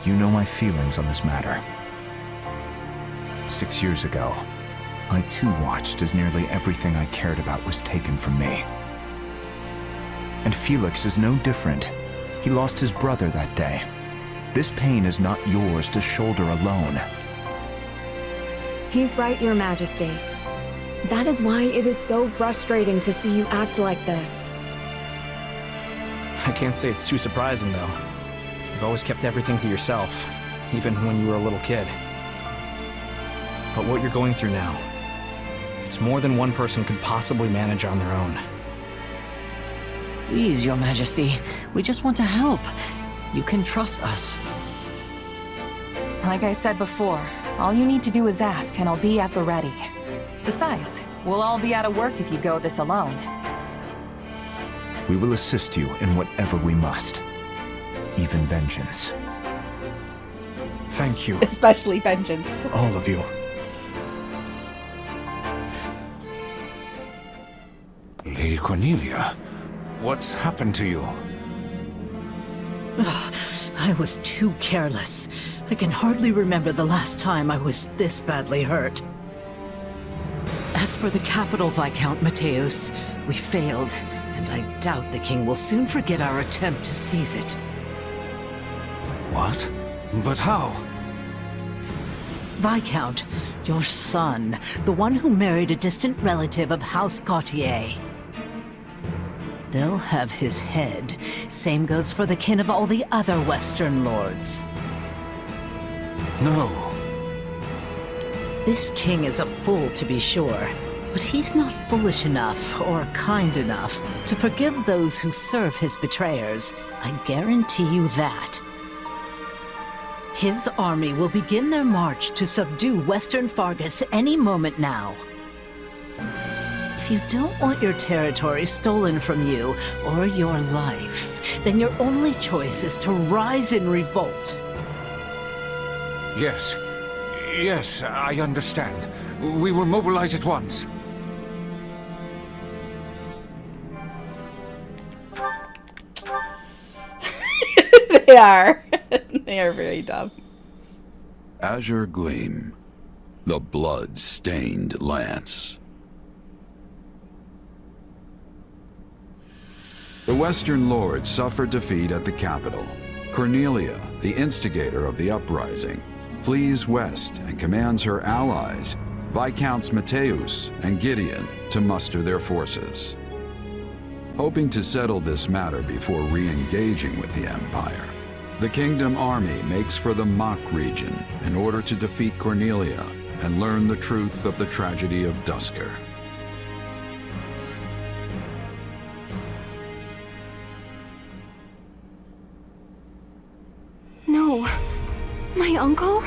you know my feelings on this matter. 6 years ago, I too watched as nearly everything I cared about was taken from me. And Felix is no different. He lost his brother that day. This pain is not yours to shoulder alone. He's right, Your Majesty. That is why it is so frustrating to see you act like this. I can't say it's too surprising, though. You've always kept everything to yourself, even when you were a little kid. But what you're going through now, it's more than one person could possibly manage on their own. Please, Your Majesty. We just want to help. You can trust us. Like I said before, all you need to do is ask, and I'll be at the ready. Besides, we'll all be out of work if you go this alone. We will assist you in whatever we must. Even vengeance. Thank you. Especially vengeance. All of you. Lady Cornelia, what's happened to you? I was too careless. I can hardly remember the last time I was this badly hurt. As for the capital, Viscount Mateus, we failed, and I doubt the king will soon forget our attempt to seize it. What? But how? Viscount, your son, the one who married a distant relative of House Gautier. They'll have his head. Same goes for the kin of all the other Western lords. No. This king is a fool, to be sure, but he's not foolish enough or kind enough to forgive those who serve his betrayers. I guarantee you that. His army will begin their march to subdue Western Fargus any moment now. If you don't want your territory stolen from you or your life, then your only choice is to rise in revolt. Yes. Yes, I understand. We will mobilize at once. They are. They are very dumb. Azure Gleam. The blood-stained lance. The Western Lords suffered defeat at the capital. Cornelia, the instigator of the uprising, flees west and commands her allies, Viscounts Mateus and Gideon, to muster their forces. Hoping to settle this matter before re-engaging with the Empire, the Kingdom Army makes for the Mach region in order to defeat Cornelia and learn the truth of the tragedy of Duscur. my uncle?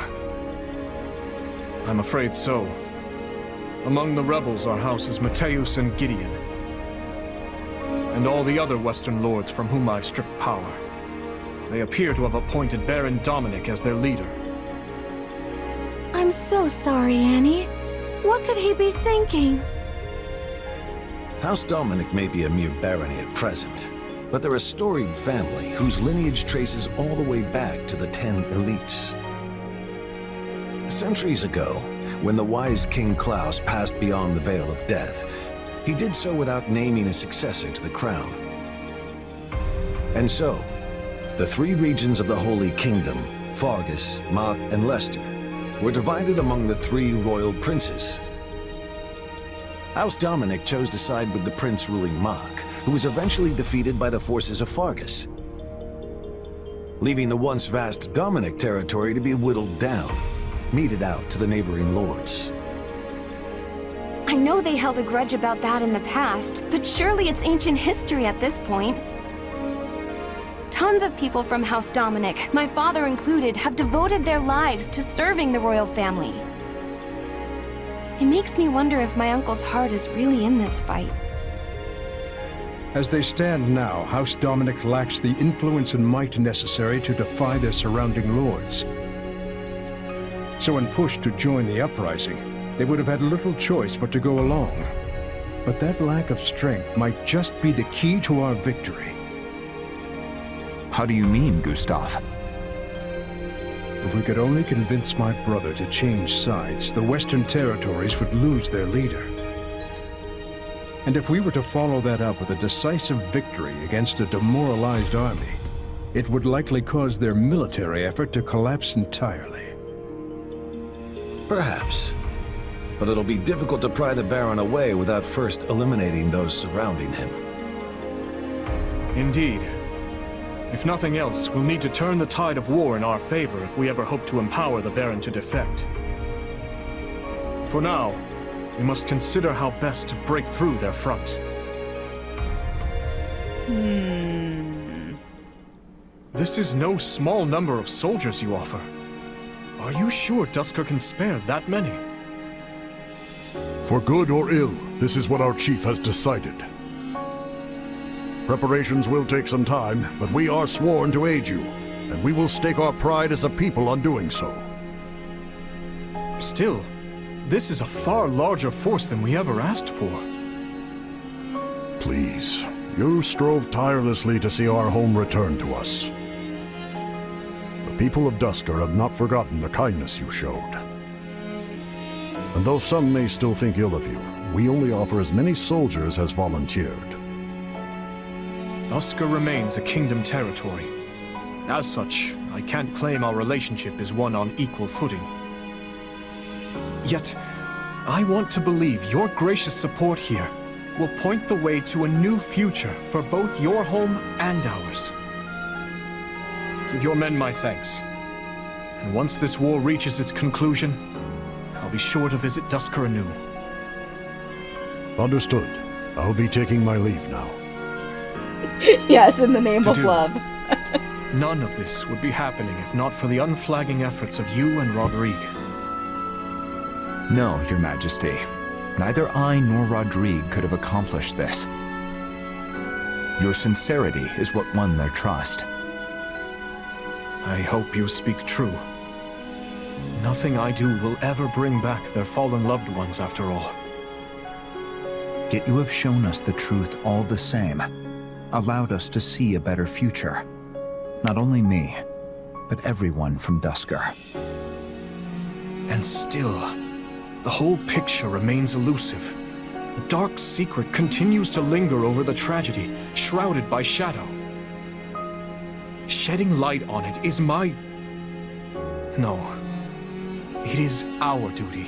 I'm afraid so. Among the rebels are houses Matthäus and Gideon, and all the other Western lords from whom I've stripped power. They appear to have appointed Baron Dominic as their leader. I'm so sorry, Annie. What could he be thinking? House Dominic may be a mere barony at present, but they're a storied family whose lineage traces all the way back to the 10 elites. Centuries ago, when the wise King Klaus passed beyond the Veil of Death, he did so without naming a successor to the crown. And so, the 3 regions of the Holy Kingdom, Fargus, Mach, and Leicester, were divided among the 3 royal princes. House Dominic chose to side with the prince ruling Mach, who was eventually defeated by the forces of Fargus, leaving the once vast Dominic territory to be whittled down, meted out to the neighboring lords. I know they held a grudge about that in the past, but surely it's ancient history at this point. Tons of people from House Dominic, my father included, have devoted their lives to serving the royal family. It makes me wonder if my uncle's heart is really in this fight. As they stand now, House Dominic lacks the influence and might necessary to defy their surrounding lords. So when pushed to join the uprising, they would have had little choice but to go along. But that lack of strength might just be the key to our victory. How do you mean, Gustav? If we could only convince my brother to change sides, the Western territories would lose their leader. And if we were to follow that up with a decisive victory against a demoralized army, it would likely cause their military effort to collapse entirely. Perhaps. But it'll be difficult to pry the Baron away without first eliminating those surrounding him. Indeed. If nothing else, we'll need to turn the tide of war in our favor if we ever hope to empower the Baron to defect. For now, we must consider how best to break through their front. This is no small number of soldiers you offer. Are you sure Duscur can spare that many? For good or ill, this is what our chief has decided. Preparations will take some time, but we are sworn to aid you, and we will stake our pride as a people on doing so. Still, this is a far larger force than we ever asked for. Please, you strove tirelessly to see our home return to us. The people of Duscur have not forgotten the kindness you showed. And though some may still think ill of you, we only offer as many soldiers as volunteered. Duscur remains a kingdom territory. As such, I can't claim our relationship is one on equal footing. Yet, I want to believe your gracious support here will point the way to a new future for both your home and ours. Give your men my thanks. And once this war reaches its conclusion, I'll be sure to visit Duscur anew. Understood. I'll be taking my leave now. Yes, in the name of love. None of this would be happening if not for the unflagging efforts of you and Rodrigue. No, Your Majesty. Neither I nor Rodrigue could have accomplished this. Your sincerity is what won their trust. I hope you speak true. Nothing I do will ever bring back their fallen loved ones after all. Yet you have shown us the truth all the same. Allowed us to see a better future. Not only me, but everyone from Duscur. And still, the whole picture remains elusive. A dark secret continues to linger over the tragedy, shrouded by shadow. Shedding light on it is my... No. It is our duty.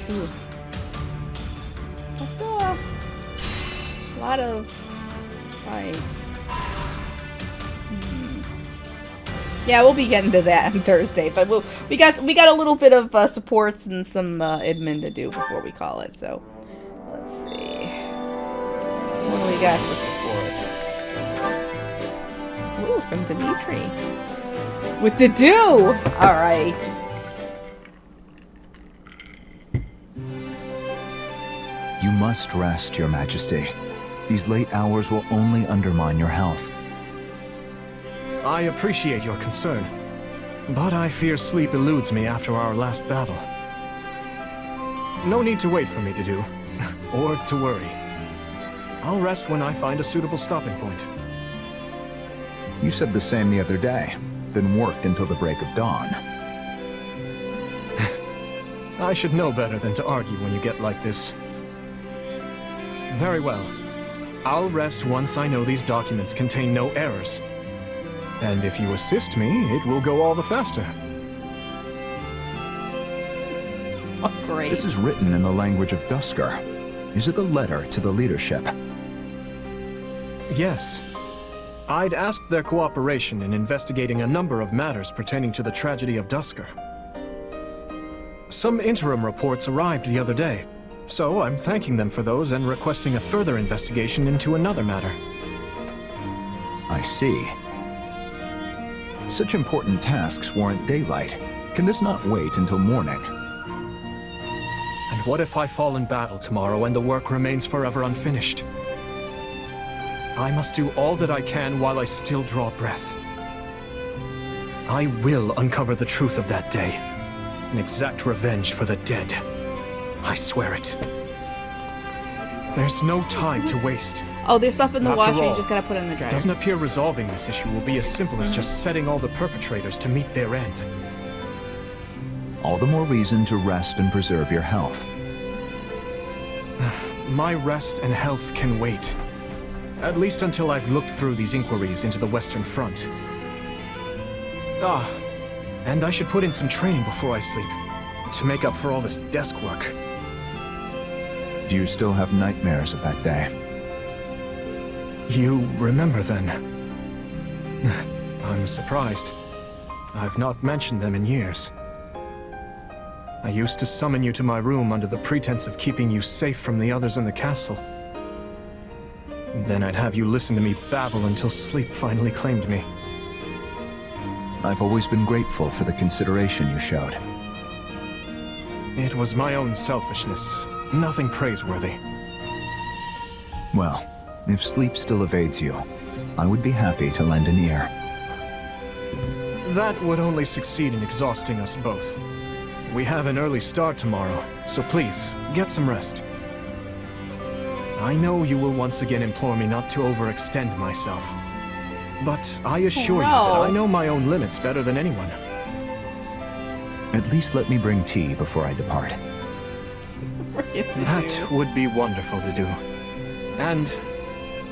Ooh. That's a lot of fights. Yeah, we'll be getting to that on Thursday, but we got a little bit of supports and some admin to do before we call it. So let's see. What do we got for supports? Ooh, some Dimitri. With to do! Alright. You must rest, Your Majesty. These late hours will only undermine your health. I appreciate your concern, but I fear sleep eludes me after our last battle. No need to wait for me to do, or to worry. I'll rest when I find a suitable stopping point. You said the same the other day, then worked until the break of dawn. I should know better than to argue when you get like this. Very well. I'll rest once I know these documents contain no errors. And if you assist me, it will go all the faster. Oh, great. This is written in the language of Dusker. Is it a letter to the leadership? Yes. I'd asked their cooperation in investigating a number of matters pertaining to the tragedy of Dusker. Some interim reports arrived the other day, so I'm thanking them for those and requesting a further investigation into another matter. I see. Such important tasks warrant daylight. Can this not wait until morning? And what if I fall in battle tomorrow and the work remains forever unfinished? I must do all that I can while I still draw breath. I will uncover the truth of that day and exact revenge for the dead. I swear it. There's no time to waste. Oh, there's stuff in the After washer, you all, just gotta put it in the dryer. It doesn't appear resolving this issue will be as simple as just setting all the perpetrators to meet their end. All the more reason to rest and preserve your health. My rest and health can wait. At least until I've looked through these inquiries into the Western Front. And I should put in some training before I sleep, to make up for all this desk work. Do you still have nightmares of that day? You remember then? I'm surprised. I've not mentioned them in years. I used to summon you to my room under the pretense of keeping you safe from the others in the castle. Then I'd have you listen to me babble until sleep finally claimed me. I've always been grateful for the consideration you showed. It was my own selfishness, nothing praiseworthy. Well, if sleep still evades you, I would be happy to lend an ear. That would only succeed in exhausting us both. We have an early start tomorrow, so please, get some rest. I know you will once again implore me not to overextend myself. But I assure you that I know my own limits better than anyone. At least let me bring tea before I depart. That would be wonderful to do. And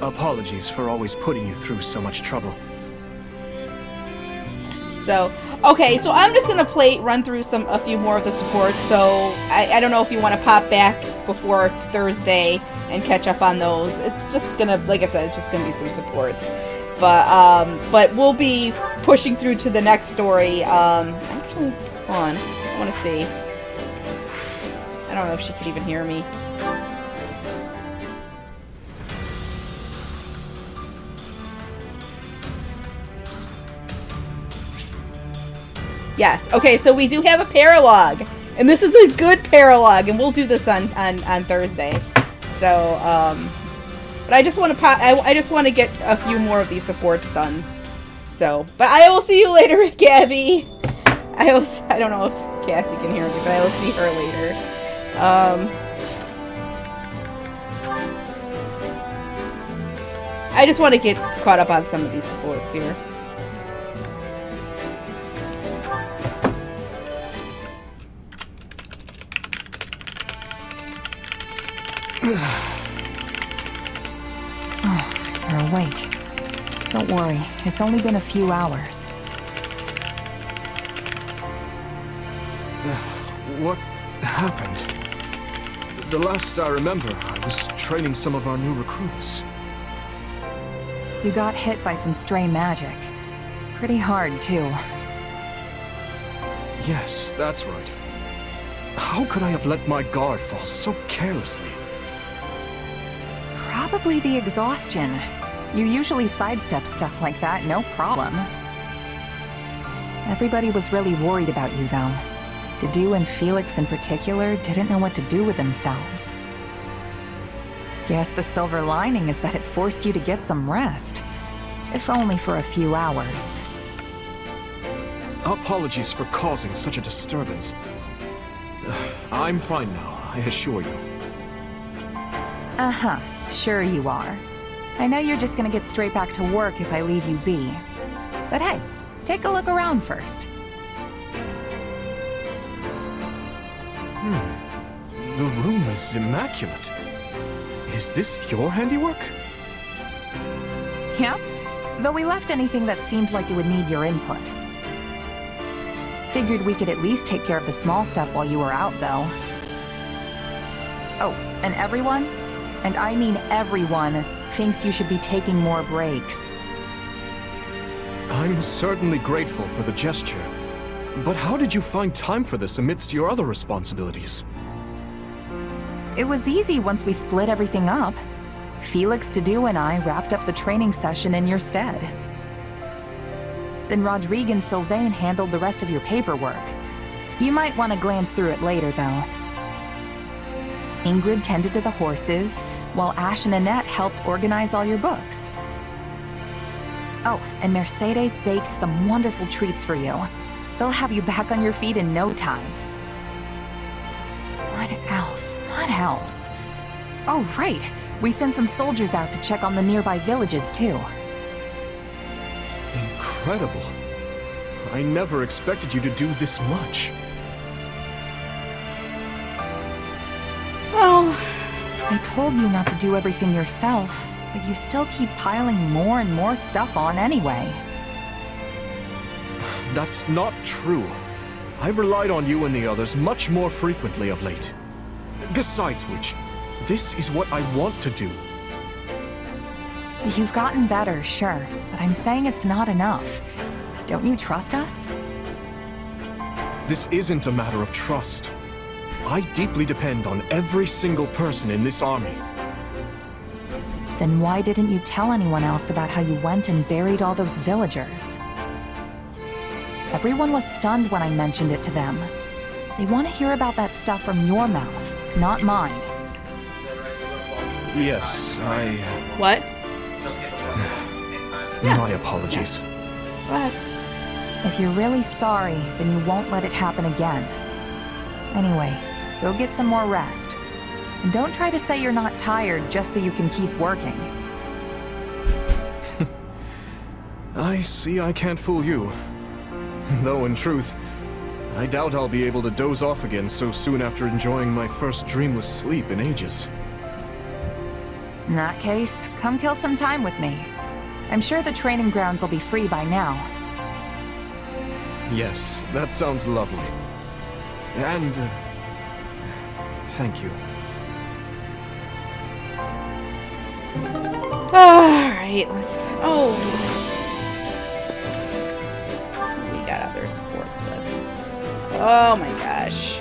apologies for always putting you through so much trouble. So, okay, so I'm just gonna run through a few more of the supports. So I don't know if you want to pop back before Thursday and catch up on those. It's just gonna, like I said, it's just gonna be some supports. But we'll be pushing through to the next story. Actually, hold on, I want to see. I don't know if she could even hear me. Yes. Okay, so we do have a paralogue, and this is a good paralogue, and we'll do this on Thursday. So, but I just want to I just want to get a few more of these supports done. So, but I will see you later, Gabby. I don't know if Cassie can hear me, but I will see her later. I just want to get caught up on some of these supports here. Oh, you're awake. Don't worry, it's only been a few hours. What happened? The last I remember, I was training some of our new recruits. You got hit by some stray magic. Pretty hard, too. Yes, that's right. How could I have let my guard fall so carelessly? Probably the exhaustion. You usually sidestep stuff like that, no problem. Everybody was really worried about you, though. Dedue and Felix in particular didn't know what to do with themselves. Guess the silver lining is that it forced you to get some rest. If only for a few hours. Apologies for causing such a disturbance. I'm fine now, I assure you. Uh-huh, sure you are. I know you're just gonna get straight back to work if I leave you be. But hey, take a look around first. The room is immaculate. Is this your handiwork? Yep, though we left anything that seemed like it would need your input. Figured we could at least take care of the small stuff while you were out, though. Oh, and everyone, and I mean everyone, thinks you should be taking more breaks. I'm certainly grateful for the gesture, but how did you find time for this amidst your other responsibilities? It was easy once we split everything up. Felix, Dedue, and I wrapped up the training session in your stead. Then Rodrigue and Sylvain handled the rest of your paperwork. You might want to glance through it later, though. Ingrid tended to the horses, while Ash and Annette helped organize all your books. Oh, and Mercedes baked some wonderful treats for you. They'll have you back on your feet in no time. What else? What else? Oh, right! We sent some soldiers out to check on the nearby villages, too. Incredible. I never expected you to do this much. Well, I told you not to do everything yourself, but you still keep piling more and more stuff on anyway. That's not true. I've relied on you and the others much more frequently of late. Besides which, this is what I want to do. You've gotten better, sure, but I'm saying it's not enough. Don't you trust us? This isn't a matter of trust. I deeply depend on every single person in this army. Then why didn't you tell anyone else about how you went and buried all those villagers? Everyone was stunned when I mentioned it to them. They want to hear about that stuff from your mouth, not mine. Yes, What? My apologies. What? If you're really sorry, then you won't let it happen again. Anyway, go get some more rest. And don't try to say you're not tired just so you can keep working. I see I can't fool you. Though in truth, I doubt I'll be able to doze off again so soon after enjoying my first dreamless sleep in ages. In that case, come kill some time with me. I'm sure the training grounds will be free by now. Yes, that sounds lovely. And, thank you. Alright, let's... Oh! We got other supports with. Oh my gosh.